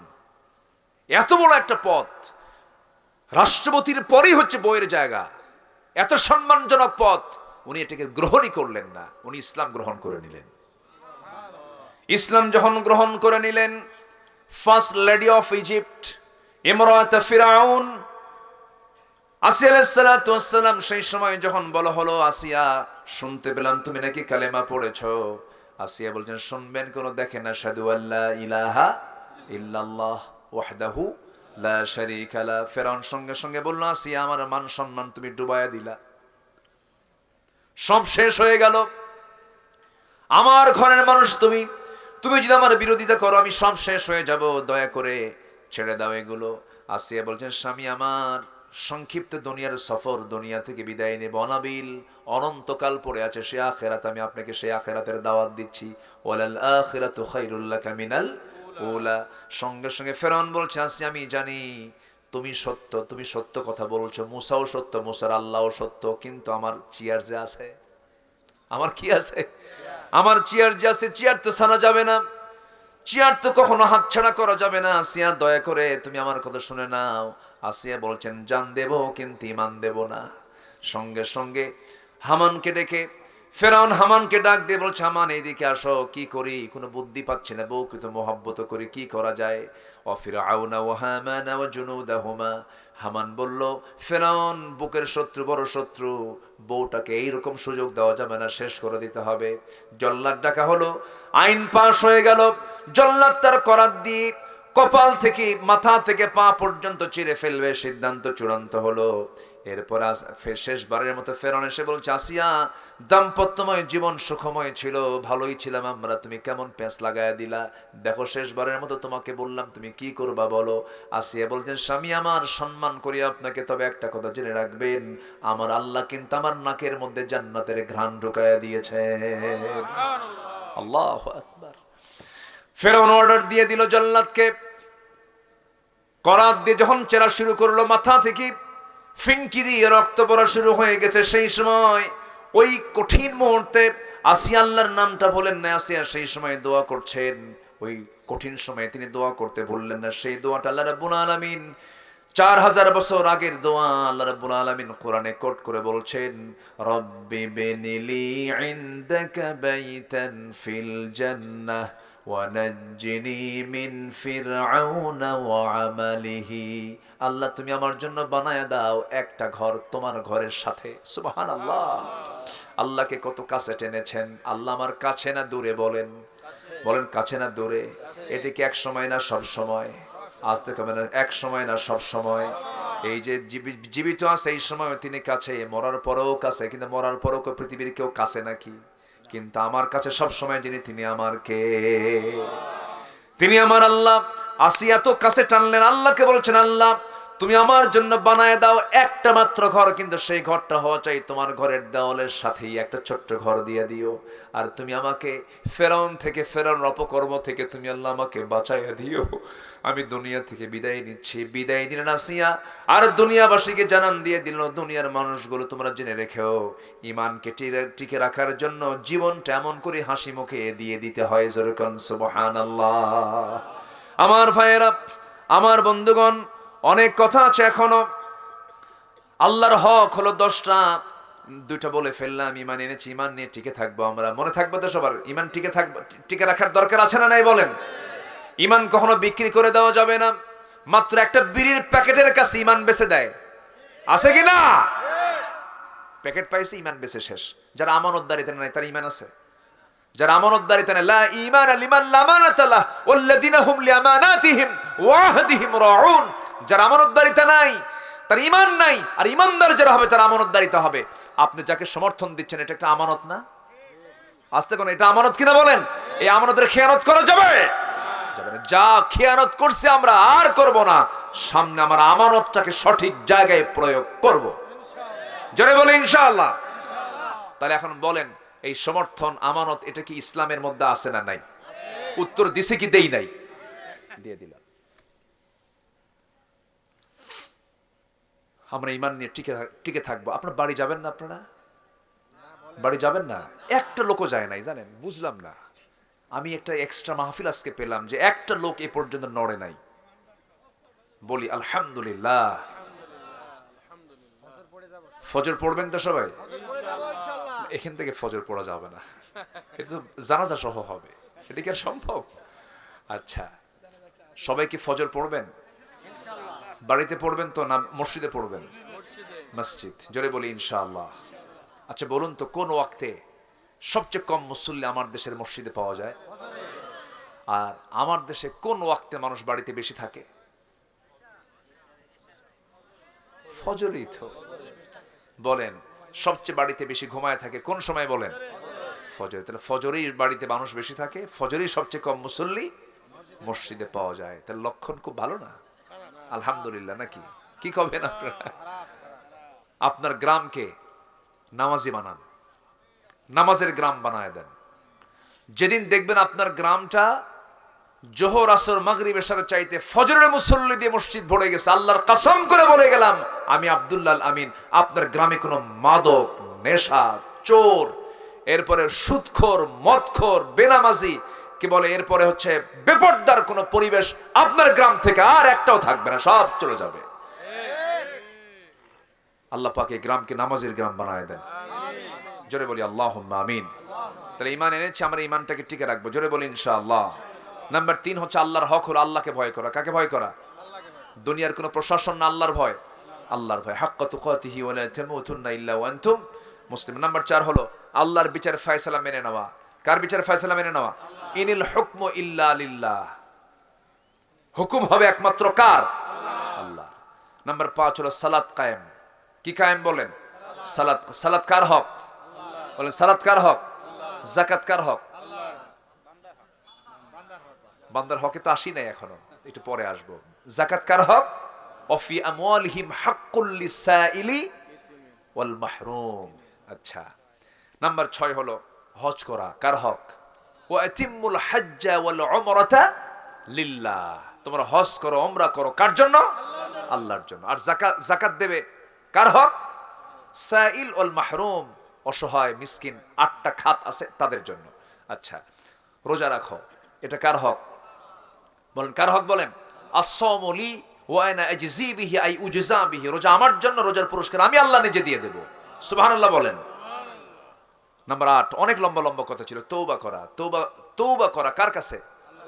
এত বড় একটা পদ রাষ্ট্রপতির পরেই হচ্ছে বইয়ের জায়গা এত সম্মানজনক পদ উনি এটাকে গ্রহণই করলেন না উনি ইসলাম গ্রহণ করে নিলেন ইসলাম যখন গ্রহণ করে নিলেন ফার্স্ট লেডি অফ ইজিপ্ট ইমরাত ফিরাউন আসিয়া আলাইহিস সালাতু ওয়াস সালাম সেই সময় যখন বলা হলো আসিয়া শুনতে পেলাম তুমি নাকি কালেমা পড়েছো আসিয়া বলছেন শুনবেন কোন দেখেন আশহাদু আল্লা ইলাহা ইল্লাল্লাহ ওয়াহদাহু লা শারীকা লা ফিরাউন সঙ্গে সঙ্গে বলল আসিয়া আমার মান সম্মান তুমি ডুবাইয়া দিলা সব শেষ হয়ে গেল আমার ঘরের মানুষ তুমি যদি আমার বিরোধিতা করো আমি সব শেষ হয়ে যাব দয়া করে ছেড়ে দাও এগুলো আসিয়া বলছেন স্বামী আমার সংক্ষিপ্ত দুনিয়ার সফর দুনিয়া থেকে বিদায় নেব অনাবিল অনন্তকাল পড়ে আছে সে আখিরাত আমি আপনাকে সেই আখিরাতের দাওয়াত দিচ্ছি ওয়ালাল আখিরাতু খায়রুল লাকা মিনাল উলা সঙ্গে সঙ্গে ফেরাউন বলছে আসিয়া আমি জানি তুমি সত্য কথা বলছো মুসাও সত্য মুসার আল্লাহও সত্য কিন্তু আমার চেয়ার যে আছে আমার কি আছে আমার চেয়ার যে আছে চেয়ার তো ছাড়া যাবে না চেয়ার তো কখনো হাতছাড়া করা যাবে না আসিয়া দয়া করে তুমি আমার কথা শুনে নাও আসিয়া বলছেন জান দেব কিন্তু ঈমান দেব না সঙ্গে সঙ্গে হামানকে ডেকে ফেরাউন হামানকে ডাক দিয়ে বলছে হামান এইদিকে আসো কি করি কোনো বুদ্ধি পাচ্ছি না বউকে তো মহব্বত করি কি করা যায় ফিরআউনা ওয়া হামানা ওয়া জুনুদাহুমা হামান বলল ফেরাউন বুকের শত্রু বড় শত্রু বউটাকে এইরকম সুযোগ দেওয়া যাবে না শেষ করে দিতে হবে জল্লাদ ডাকা হলো আইন পাশ হয়ে গেল জল্লাদ তার করাত দিয়ে কপাল থেকে মাথা থেকে পা পর্যন্ত চিরে ফেলবে সিদ্ধান্ত চূড়ান্ত হলো এরপর শেষবারের মতো ফেরাউন এসে বলছে, আসিয়া দাম্পত্যময় জীবন সুখময় ছিল, ভালোই ছিলাম আমরা, তুমি কেমন প্যাঁচ লাগায়া দিলা, দেখো শেষবারের মতো তোমাকে বললাম তুমি কি করবা বলো। আসিয়া বলছেন, স্বামী আমার, সম্মান করি আপনাকে, তবে একটা কথা জেনে রাখবেন, আমার আল্লাহ কিন্তু আমার নাকের মধ্যে জান্নাতের ঘ্রাণ ঢুকায়া দিয়েছে। আল্লাহু আকবার। ফেরাউন অর্ডার দিয়ে দিল জান্নাতকে, করাত দিয়ে যখন চেরা শুরু করলো, মাথা থেকে ফিনকি দিয়ে রক্ত পড়া শুরু হয়ে গেছে। সেই সময় ওই কঠিন মুহূর্তে আসিয়া আল্লাহর নামটা বলেন না, আসিয়া সেই সময় দোয়া করছেন, ওই কঠিন সময়ে তিনি দোয়া করতে ভুললেন না। সেই দোয়াটা আল্লাহ রাব্বুল আলামিন 4000 বছর আগের দোয়া আল্লাহ রাব্বুল আলামিন কোরআনে কোট করে বলছেন, রব্বি বিনিলি ইনদাকা বাইতান ফিল জান্নাহ ওয়ানাজ্জিনি মিন ফিরআউনা ওয়া আমালিহি। আল্লাহ তুমি আমার জন্য বানায়া দাও একটা ঘর তোমার ঘরের সাথে। সুবহানাল্লাহ। আল্লাহকে কত কাছে টেনেছেন। আল্লাহ আমার কাছে না দূরে? বলেন বলেন, কাছে না দূরে? এটা কি এক সময় না সব সময়? আজ থেকে এক সময় না সব সময়? এই যে জীবিত আছে এই সময় তিনি কাছে, মরার পরেও কাছে, কিন্তু মরার পরেও পৃথিবীর কেউ কাছে নাকি? কিন্তু আমার কাছে সব সময় যিনি, তিনি আমার কে? তিনি আমার আল্লাহ। আসিয়া তো কাছে টানলেন, আল্লাহকে বলছেন, আল্লাহ তুমি আমার জন্য বানায় দাও একটা মাত্র ঘর, কিন্তু সেই ঘরটা হওয়া চাই তোমার ঘরের দেওয়ালের সাথেই একটা ছোট্ট ঘর দিয়ে দিও। আর তুমি আমাকে ফেরাউন থেকে, ফেরাউনের অপকর্ম থেকে তুমি আল্লাহ আমাকে বাঁচাইয়া দিও। আমি দুনিয়া থেকে বিদায় নিচ্ছি। বিদায় দিলেন আসিয়া, আর দুনিয়াবাসীকে জানান দিয়ে দিল, দুনিয়ার মানুষগুলো তোমরা জেনে রেখেও, ইমানকে টিকে রাখার জন্য জীবনটা এমন করে হাসি মুখে দিয়ে দিতে হয়। যেরকম সুবহানাল্লাহ। আমার ভাইয়েরা, আমার বন্ধুগণ, অনেক কথা আছে এখনো। আল্লাহর হক হলো 10টা, 2টা বলে ফেললাম। ইমান এনেছি, ইমান নিয়ে টিকে থাকবো আমরা। মনে থাকবে তো সবার? ইমান টিকে রাখার দরকার আছে না নাই বলেন? ইমান কখনো বিক্রি করে দেওয়া যাবে না। মাত্র একটা বিড়ির প্যাকেটের কাছে ইমান বেচে দেয়, আছে কি না? প্যাকেট পাইছে, ইমান বেচে শেষ। যারা আমানতদারিতে নাই তার ইমান আছে? যারা আমানতদারিতে নাই, লা ঈমান লিমান লা আমানাতা লাহ ওয়াল্লাযিনা হুম লিআমানাতিহিম ওয়া আহদিহিম রাউন। যারা আমানতদারিতে নাই তার ঈমান নাই, আর ঈমানদার যারা হবে তার আমানতদারিতে হবে। আপনি যাকে সমর্থন দিচ্ছেন, এটা একটা আমানত না? আস্তে কোন, এটা আমানত কিনা বলেন? এই আমানতের খেয়ানত করা যাবে? যাবে না। যা খেয়ানত করছি আমরা আর করব না। সামনে আমার আমানতটাকে সঠিক জায়গায় প্রয়োগ করব। জোরে বলে ইনশাআল্লাহ। তাহলে এখন বলেন, এই সমর্থন, আমানত, এটা কি ইসলামের মধ্যে আছে না নাই? উত্তর দিছে কি দেই নাই? দিয়ে দিলাম। আমরা ঈমান নিয়ে টিকে থাকবো। আপনার বাড়ি যাবেন না? আপনারা বাড়ি যাবেন না? একটা লোকও যায় নাই, জানেন? বুঝলাম না। আমি একটা এক্সট্রা মাহফিল আজকে পেলাম যে একটা লোক এ পর্যন্ত নড়ে নাই। বলি আলহামদুলিল্লাহ। ফজর পড়বেন তো সবাই? এখান থেকে ফজর পড়া যাবে না, এটা তো জানাজা সহ হবে। এটা কি আর সম্ভব? আচ্ছা, সবাই কি ফজর পড়বেন? বাড়িতে পড়বেন তো না মসজিদে পড়বেন? মসজিদ। জোরে বলি ইনশাআল্লাহ। আচ্ছা বলুন তো, কোন ওয়াক্তে সবচেয়ে কম মুসল্লি আমার দেশের মসজিদে পাওয়া যায়? আর আমার দেশে কোন ওয়াক্তে মানুষ বাড়িতে বেশি থাকে? ফজরই তো। বলেন, সবচেয়ে বাড়িতে বেশি ঘুমায় থাকে কোন সময় বলেন? ফজরে। তাহলে ফজরেই বাড়িতে মানুষ বেশি থাকে, ফজরেই সবচেয়ে কম মুসল্লি মসজিদে পাওয়া যায়। তাহলে লক্ষণ খুব ভালো না? আলহামদুলিল্লাহ নাকি? কি কবেন আপনারা? আপনার গ্রামকে নামাজি বানান, নামাজের গ্রাম বানায় দেন। যেদিন দেখবেন আপনার গ্রামটা জোহর, আসর, মাগরিব, এশার চাইতে ফজরের মুসল্লি দিয়ে মসজিদ ভরে গেছে, আল্লাহর কসম করে বলে গেলাম আমি আব্দুল্লাহ আমিন, আপনার গ্রামে কোনো মাদক, নেশা, চোর, এরপরে সুদখোর, মদখোর, বেনামাজি, কি বলে, এরপরে হচ্ছে বেপরদার কোনো পরিবেশ আপনার গ্রাম থেকে আর একটাও থাকবে না, সব চলে যাবে। আল্লাহ পাক এই গ্রামকে নামাজের গ্রাম বানায় দেন। জোরে বলি আল্লাহুম্মা আমিন। তাহলে ঈমান এনেছি, আমরা ঈমানটাকে টিকে রাখবো। জোরে বলি ইনশাআল্লাহ। নাম্বার 3 হচ্ছে আল্লাহর হক হলো আল্লাহকে ভয় করা। কাকে ভয় করা? দুনিয়ার কোনো প্রশাসন না, আল্লাহর ভয়। আল্লাহর ভয়। হাক্কা তুকাতিহি ওয়া লা তামুতুন্না ইল্লা ওয়া আনতুম মুসলিম। নাম্বার 4 হলো আল্লাহর বিচার ফয়সালা মেনে নেওয়া। কার বিচার ফয়সালা মেনে নেওয়া? ইনিল হুকমু ইল্লা লিল্লাহ। হুকুম হবে একমাত্র কার? আল্লাহ। নাম্বার 5 হলো সালাত কায়েম। কি কায়েম বলেন? সালাত। সালাত কার হক বলেন? সালাত কার হক? যাকাত কার হক? বান্দার হকে তো আসি নাই এখনো, একটু পরে আসবো। যাকাত কার হক? অফি আমওয়ালিহিম হাক্কুল লিসাইলি ওয়াল মাহরুম। আচ্ছা, নাম্বার 6 হলো হজ করা কার হক? ওয়া আতিমুল হাজ্জা ওয়াল উমরাতা লিল্লাহ। তোমরা হজ করো, উমরা করো কার জন্য? আল্লাহর জন্য। আর যাকাত, যাকাত দেবে কার হক? সাইল ওয়াল মাহরুম, অসহায় মিসকিন 8টা খাত আছে তাদের জন্য। আচ্ছা, রোজা রাখো, এটা কার হক বলেন? কার হক বলেন? আস-সাওমু লি ওয়া আনা আজজি বিহি আই উজজা বিহি। রোজা আমার জন্য, রোজার পুরস্কার আমি আল্লাহ নিজে দিয়ে দেব। সুবহানাল্লাহ বলেন। নাম্বার 8, অনেক লম্বা লম্বা কথা ছিল। তওবা করা। তওবা করা কার কাছে?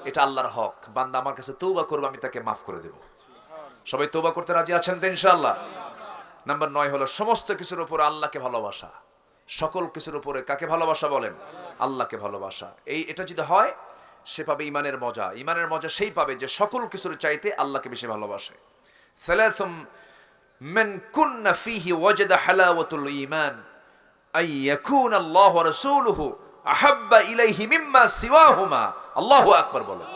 এটা আল্লাহর হক। বান্দা আমার কাছে তওবা করবে, আমি তাকে মাফ করে দেব। সবাই তওবা করতে রাজি আছেন তো ইনশাআল্লাহ? নাম্বার 9 হলো সমস্ত কিছুর উপরে আল্লাহকে ভালোবাসা। সকল কিছুর উপরে কাকে ভালোবাসা বলেন? আল্লাহকে ভালোবাসা। এটা যদি হয়, সে পাবে ইমানের মজা। ইমানের মজা সেই পাবে যে সকল কিছুর চাইতে আল্লাহকে বেশি ভালোবাসে। সালাসুম মান কুন্না ফীহি ওয়াজাদা হালাওয়াতুল ঈমান আই ইয়াকুন আল্লাহু ওয়া রাসূলুহু আহাব্বা ইলাইহি মিম্মা সিওয়াহুমা। আল্লাহু আকবার বলেন।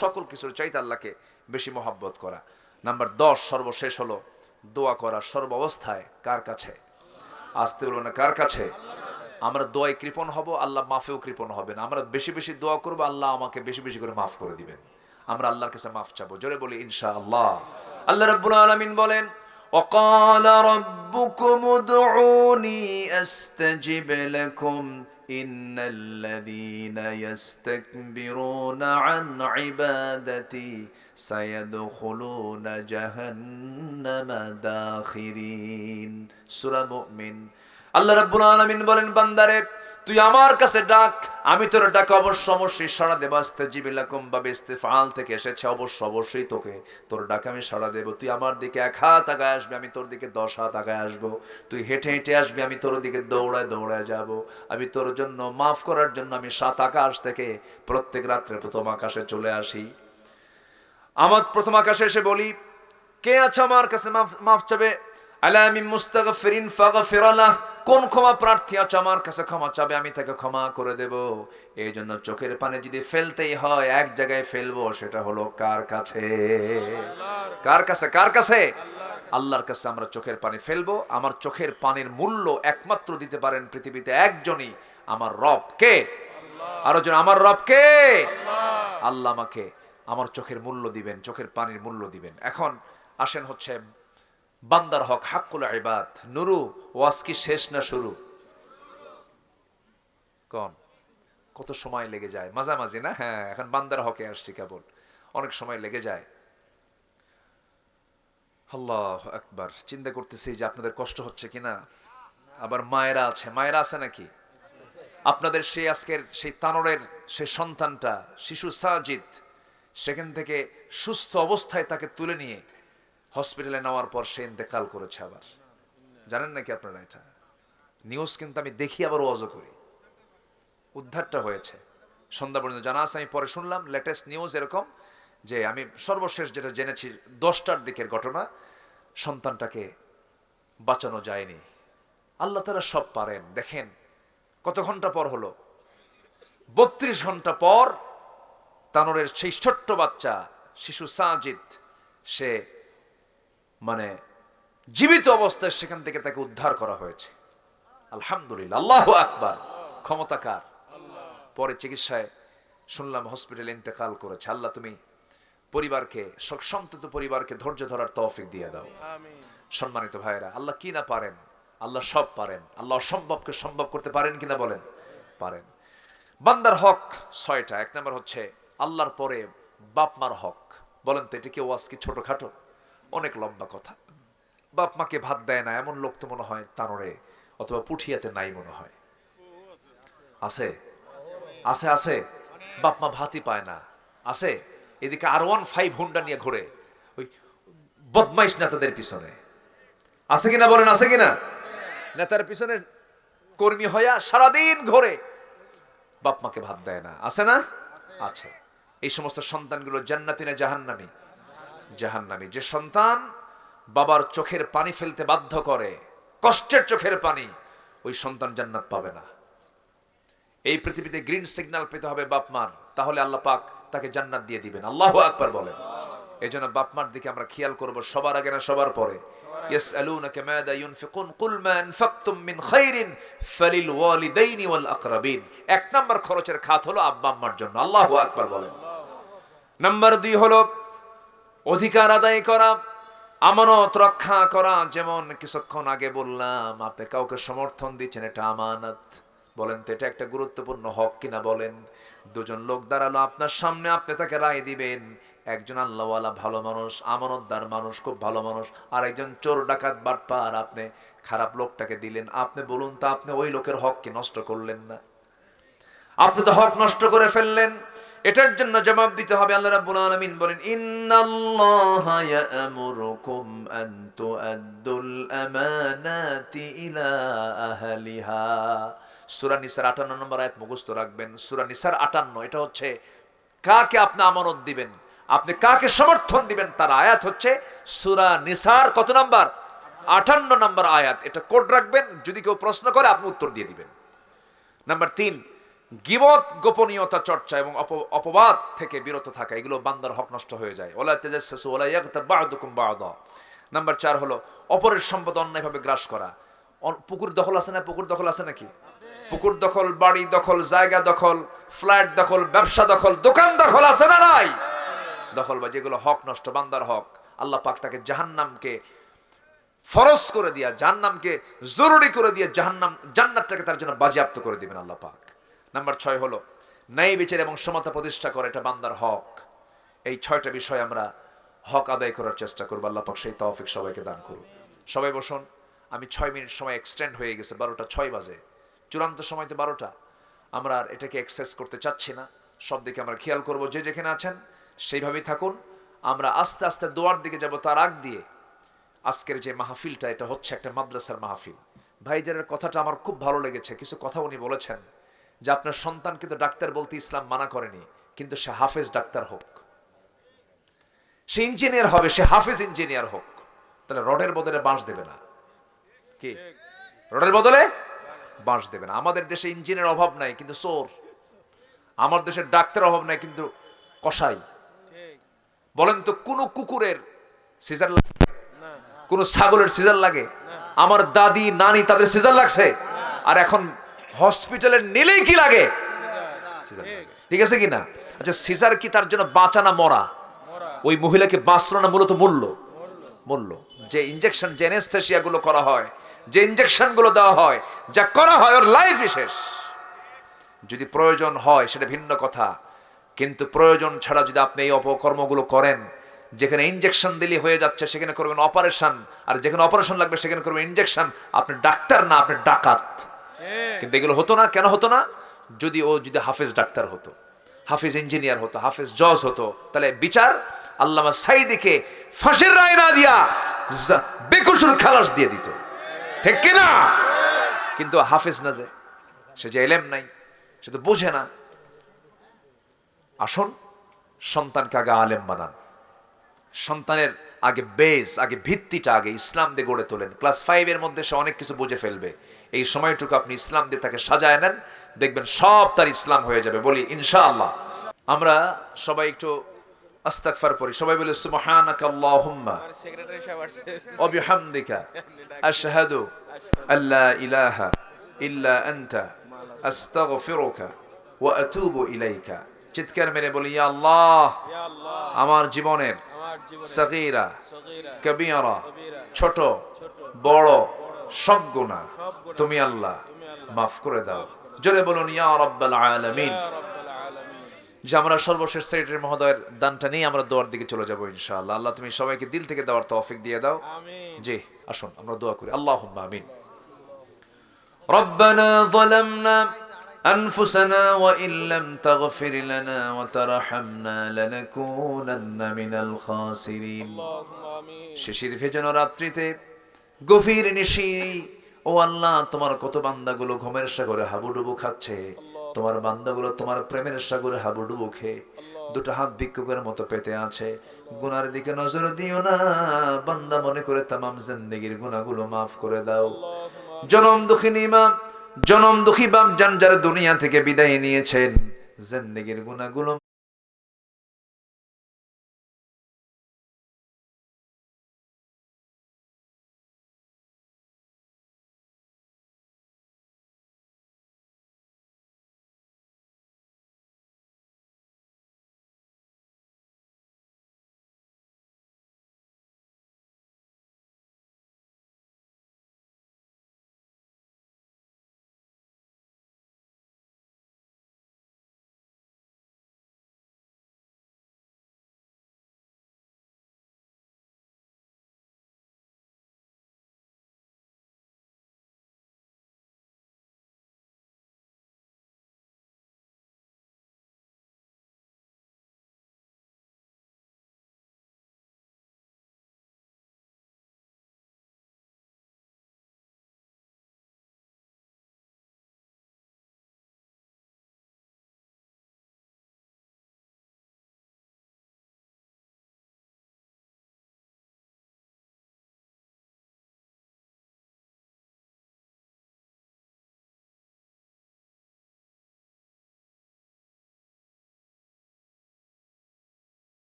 সকল কিছুর চাইতে আল্লাহকে বেশি মহব্বত করা। নাম্বার 10 সর্বশেষ হলো দোয়া করা সর্ব অবস্থায়। কার কাছে? আসতে বলবো না, কার কাছে? আমরা দোয়ায় কৃপণ হব, আল্লাহ মাফেও কৃপণ হবেন। আমরা বেশি বেশি দোয়া করব, আল্লাহ আমাকে বেশি বেশি করে মাফ করে দিবেন। আমরা আল্লাহর কাছে মাফ চাবো, জোরে বলি ইনশাআল্লাহ। আল্লাহ রাব্বুল আলামিন বলেন, وقال ربكم ادعوني استجب لكم ان الذين يستكبرون عن عبادتي سيدخلون جهنم داخرين। সূরা মুমিন। আল্লাহ রাব্বুল আলামিন বলেন, বান্দারে তুই আমার কাছে ডাক, আমি তোর ডাক অবশ্যই সাড়া দেব। আস্তাজিব লাকুম বা ইস্তিফাল থেকে এসেছে, অবশ্যই তোকে তোর ডাক আমি সাড়া দেব। তুই আমার দিকে 1 হাত আগায় আসবে, আমি তোর দিকে 10 হাত আগায় আসবো। তুই হেঁটে হেঁটে আসবি, আমি তোর দিকে দৌড়ায় দৌড়ায় যাব। আমি তোর জন্য মাফ করার জন্য আমি 7 আকাশ থেকে প্রত্যেক রাত্রে প্রথম আকাশে চলে আসি। আমার প্রথম আকাশে এসে বলি, কে আছে আমার কাছে মাফ চাবে? আলা মিন মুস্তাগফিরিন ফাগফির লাহ। কোন ক্ষমা প্রার্থী আছে আমার কাছে ক্ষমা চাবে, আমি তাকে ক্ষমা করে দেব। এই জন্য চোখের পানি যদি ফেলতেই হয়, এক জায়গায় ফেলবো, সেটা হলো কার কাছে? কার কাছে? কার কাছে? আল্লাহর কাছে আমরা চোখের পানি ফেলবো। আমার চোখের পানির মূল্য একমাত্র দিতে পারেন পৃথিবীতে একজনই, আমার রব। কে? আরো জন, আমার রব কে? আল্লাহ আমাকে আমার চোখের মূল্য দিবেন, চোখের পানির মূল্য দিবেন। এখন আসেন হচ্ছে বান্দার হক, হাক্কুল ইবাদ। নুরু, ওয়াজ কি শেষ না শুরু? কোন কত সময় লেগে যায় মাঝামাঝি না? হ্যাঁ, এখন বান্দার হকে আসছি কেবল, অনেক সময় লেগে যায়। আল্লাহু আকবার। চিন্তা করতেছি যে আপনাদের কষ্ট হচ্ছে কিনা। আবার মায়েরা আছে, মায়েরা আছে নাকি আপনাদের? সেই আজকের সেই তানোরের সেই সন্তানটা, শিশু সাজিদ, সেখান থেকে সুস্থ অবস্থায় তাকে তুলে নিয়ে হসপিটালে নেওয়ার পর সে ইন্তেকাল করেছে। আবার জানেন নাকি আপনারা? এটা নিউজ কিন্তু আমি দেখি, আবার ওয়াজও করি। উদ্ধারটা হয়েছে সন্ধ্যা পর্যন্ত জানা আছে, আমি পরে শুনলাম লেটেস্ট নিউজ এরকম যে, আমি সর্বশেষ যেটা জেনেছি 10টার দিকের ঘটনা, সন্তানটাকে বাঁচানো যায়নি। আল্লাহ তাআলা সব পারেন। দেখেন কত ঘন্টা পর হলো, 32 ঘন্টা পর তানোরের সেই ছোট্ট বাচ্চা শিশু সাজিদ, সে মানে জীবিত অবস্থায় সেখান থেকে তাকে উদ্ধার করা হয়েছে। আলহামদুলিল্লাহ, আল্লাহু আকবার। ক্ষমতা কার? পরে চিকিৎসায় শুনলাম হসপিটালে ইন্তেকাল করেছে। আল্লাহ তুমি পরিবারকে, সন্তত পরিবারকে ধৈর্য ধরার তৌফিক দিয়ে দাও। সম্মানিত ভাইরা, আল্লাহ কি না পারেন? আল্লাহ সব পারেন। আল্লাহ অসম্ভবকে সম্ভব করতে পারেন কিনা বলেন? পারেন। বান্দার হক 6টা। 1 নম্বর হচ্ছে আল্লাহর পরে বাপ মার হক। বলেন তো এটা কি ওয়াজ কি ছোটখাটো? অনেক লম্বা কথা। বাপ মাকে ভাত দেয় না এমন লোক তো মনে হয় তানোরে অথবা পুঠিয়াতে নাই মনে হয়। আছে? আছে আছে। বাপ মা ভাতই পায় না। আছে? এদিকে R15 হুন্ডা নিয়ে ঘুরে ওই বদমাইশ নেতাদের পিছনে। আছে কিনা বলেন? আছে কিনা? নেতার পিছনে কর্মী হইয়া সারাদিন ঘোরে, বাপ মাকে ভাত দেয় না। আছে না? আছে। এই সমস্ত সন্তানগুলো জান্নাতি না জাহান্নামী? জাহান্নামী। যে সন্তান বাবার চোখের পানি ফেলতে বাধ্য করে, কষ্টের চোখের পানি, ওই সন্তান জান্নাত পাবে না। এই পৃথিবীতে গ্রিন সিগন্যাল পেতে হবে বাপ মার, তাহলে আল্লাহ পাক তাকে জান্নাত দিয়ে দিবেন। আল্লাহু আকবার বলেন। এজন্য বাপ মার দিকে আমরা খেয়াল করব, সবার আগে না সবার পরে। ইয়াসআলুনাকা মাযা ইউনফিকুন কুল মা আনফাকতুম মিন খাইরিন ফালিল ওয়ালিদাইনি ওয়াল আকরাবিন। এক নাম্বার খরচের খাত হলো আব্বা আম্মার জন্য। আল্লাহু আকবার বলেন। নাম্বার 2 হলো অধিকার আদায় করা, আমানত রক্ষা করা। যেমন কিছুক্ষণ আগে বললাম, আপনি কাউকে সমর্থন দিচ্ছেন, এটা আমানত। বলেন তো এটা একটা গুরুত্বপূর্ণ হক কিনা বলেন? দুজন লোক দাঁড়ালো আপনার সামনে, আপনি তাকে রায় দিবেন। একজন আল্লাহওয়ালা ভালো মানুষ, আমানতদার মানুষ, খুব ভালো মানুষ, আর একজন চোর ডাকাত বাটপার, আপনি খারাপ লোকটাকে দিলেন। আপনি বলুন তো, আপনি ওই লোকের হক কি নষ্ট করলেন না? আপনি তো হক নষ্ট করে ফেললেন। এটার জন্য জবাব দিতে হবে। আল্লাহ রাব্বুল আলামিন বলেন, ইন্নাল্লাহা ইয়া'মুরুকুম আন তু'আদ্দুল আমানাতি ইলা আহলিহা। সূরা নিসার 58 নম্বর আয়াত মুখস্থ রাখবেন। সূরা নিসার 58, এটা হচ্ছে কাকে আপনি আমানত দিবেন, আপনি কাকে সমর্থন দিবেন তার আয়াত হচ্ছে সূরা নিসার কত নাম্বার? 58 নম্বর আয়াত। এটা কোড রাখবেন, যদি কেউ প্রশ্ন করে আপনি উত্তর দিয়ে দিবেন। নাম্বার 3, গীবত, গোপনীয়তা চর্চা এবং অপবাদ থেকে বিরত থাকা, এগুলো বান্দার হক নষ্ট হয়ে যায়। ওয়ালা তাজাসসু ওয়ালা ইয়াগতাব বা'দুকুম বা'দা। নাম্বার 4 হলো অপরের সম্পদ অন্যায়ভাবে গ্রাস করা। পুকুর দখল আছে না? পুকুর দখল আছে নাকি? পুকুর দখল, বাড়ি দখল, জায়গা দখল, ফ্ল্যাট দখল, ব্যবসা দখল, দোকান দখল আছে না নাই? দখল বা যেগুলো হক নষ্ট, বান্দার হক, আল্লাহ পাক তাকে জাহান্নামকে ফরজ করে দিয়া, জাহান্নামকে জরুরি করে দিয়ে জান্নাতটাকে তার জন্য বাজেয়াপ্ত করে দিবেন আল্লাহ পাক। নাম্বার 6 হলো ন্যায় বিচার এবং সমতা প্রতিষ্ঠা করে, এটা বান্দার হক। এই 6টা বিষয় আমরা হক আদায় করার চেষ্টা করব। আল্লাহ পাক সেই তৌফিক সবাইকে দান করুন। সবাই বসুন। আমি 6 মিনিট সময় এক্সটেন্ড হয়ে গেছে, 12টা 6 বাজে, চূড়ান্ত সময় তো 12টা। আমরা আর এটাকে এক্সেস করতে চাচ্ছি না। সব দিকে আমরা খেয়াল করব। যে যেখানে আছেন সেইভাবেই থাকুন। আমরা আস্তে আস্তে দোয়ার দিকে যাব। তার আগ দিয়ে আজকের যে মাহফিলটা, এটা হচ্ছে একটা মাদ্রাসার মাহফিল। ভাইজানের কথাটা আমার খুব ভালো লেগেছে। কিছু কথা উনি বলেছেন যে আপনার সন্তানকে তো ডাক্তার বলতে ইসলাম মানা করেনি, কিন্তু সে হাফেজ ডাক্তার হোক, সে ইঞ্জিনিয়ার হবে, সে হাফেজ ইঞ্জিনিয়ার হোক, তাহলে রডের বদলে বাঁশ দেবে না। কি রডের বদলে বাঁশ দেবে না? আমাদের দেশে ইঞ্জিনিয়ার অভাব নাই, কিন্তু চোর। আমার দেশে ডাক্তার অভাব নাই, কিন্তু কসাই। বলেন তো, কোন কুকুরের সিজার লাগে? কোন ছাগলের সিজার লাগে? আমার দাদি নানি তাদের সিজার লাগছে, আর এখন হসপিটালে নিলেই কি লাগে? সিজার লাগে। ঠিক আছে কি না? আচ্ছা, সিজার কি তার জন্য বাঁচা না মরা? ওই মহিলাকে বাঁচলো না, মূলত মূল্য। যে ইনজেকশন, যে অ্যানেস্থেসিয়া গুলো করা হয়, যে ইনজেকশন গুলো দেওয়া হয়, যা করা হয়, ওর লাইফই শেষ। যদি প্রয়োজন হয় সেটা ভিন্ন কথা, কিন্তু প্রয়োজন ছাড়া যদি আপনি এই অপকর্মগুলো করেন, যেখানে ইনজেকশন দিলে হয়ে যাচ্ছে সেখানে করবেন অপারেশন, আর যেখানে অপারেশন লাগবে সেখানে করবেন ইনজেকশন, আপনি ডাক্তার না, আপনি ডাকাত। কিন্তু এগুলো হতো না। কেন হতো না? যদি হাফেজ ডাক্তার হতো, হাফেজ ইঞ্জিনিয়ার হতো, হাফেজ জজ হতো, তাহলে বিচার আল্লামা সাইদিকে ফাঁসির রায় না দিয়া বেকসুর খালাস দিয়ে দিত। ঠিক কিনা? কিন্তু হাফেজ না, যে সে যে এলেম নাই, সে তো বোঝে না। আসুন, সন্তানকে আগে আলেম বানান। সন্তানের আগে বেস, আগে ভিত্তিটা আগে ইসলাম দিয়ে গড়ে তোলেন। ক্লাস 5 এর মধ্যে সে অনেক কিছু বুঝে ফেলবে। এই সময়টুকু আপনি ইসলাম দিয়ে তাকে সাজায় নেন, দেখবেন সব তার ইসলাম হয়ে যাবে। বলি ইনশাআল্লাহ। আমরা সবাই একটু আস্তাগফার পড়ি। সবাই বলি সুবহানাকা আল্লাহুম্মা ওয়া বিহামদিকা আশহাদু আল্লা ইলাহা ইল্লা আনতা আস্তাগফিরুকা ওয়া আতুবু ইলাইকা। চিৎকার মেরে বলি, ইয়া আল্লাহ, আমার জীবনের সগীরা কবীরা, ছোট বড় সব গুনাহ তুমি আল্লাহ মাফ করে দাও। জোরে বলুন, ইয়া রাব্বাল আলামিন। যে আমরা সর্বশেষ সেক্রেটারি মহোদয়ের দানটা নিয়ে আমরা দোয়ার দিকে চলে যাব ইনশাআল্লাহ। আল্লাহ তুমি সবাইকে দিল থেকে দেওয়ার তৌফিক দিয়ে দাও। জি, আসুন আমরা দোয়া করি। আল্লাহুম্মা আমিন। রব্বানা যালামনা أنفسنا وإن لم تغفر لنا وترحمنا لنكونن من الخاسرين। শিশির ভেজানো রাত্রিতে, গভীর নিশি, ও আল্লাহ, তোমার কত বান্দাগুলো ঘুমের সাগরে হাবুডুবু খাচ্ছে। তোমার বান্দাগুলো তোমার প্রেমের সাগরে হাবুডুবু খেয়ে দুটো হাত ভিক্ষুকের মতো পেতে আছে, গুনার দিকে নজর দিও না। বান্দা মনে করে তামাম জিন্দেগির গুনাহগুলো মাফ করে দাও। জনম দুঃখিনী মা, জনম দুঃখী বাপ যান যারা দুনিয়া থেকে বিদায় নিয়েছেন, জিন্দেগির গুনাহগুলো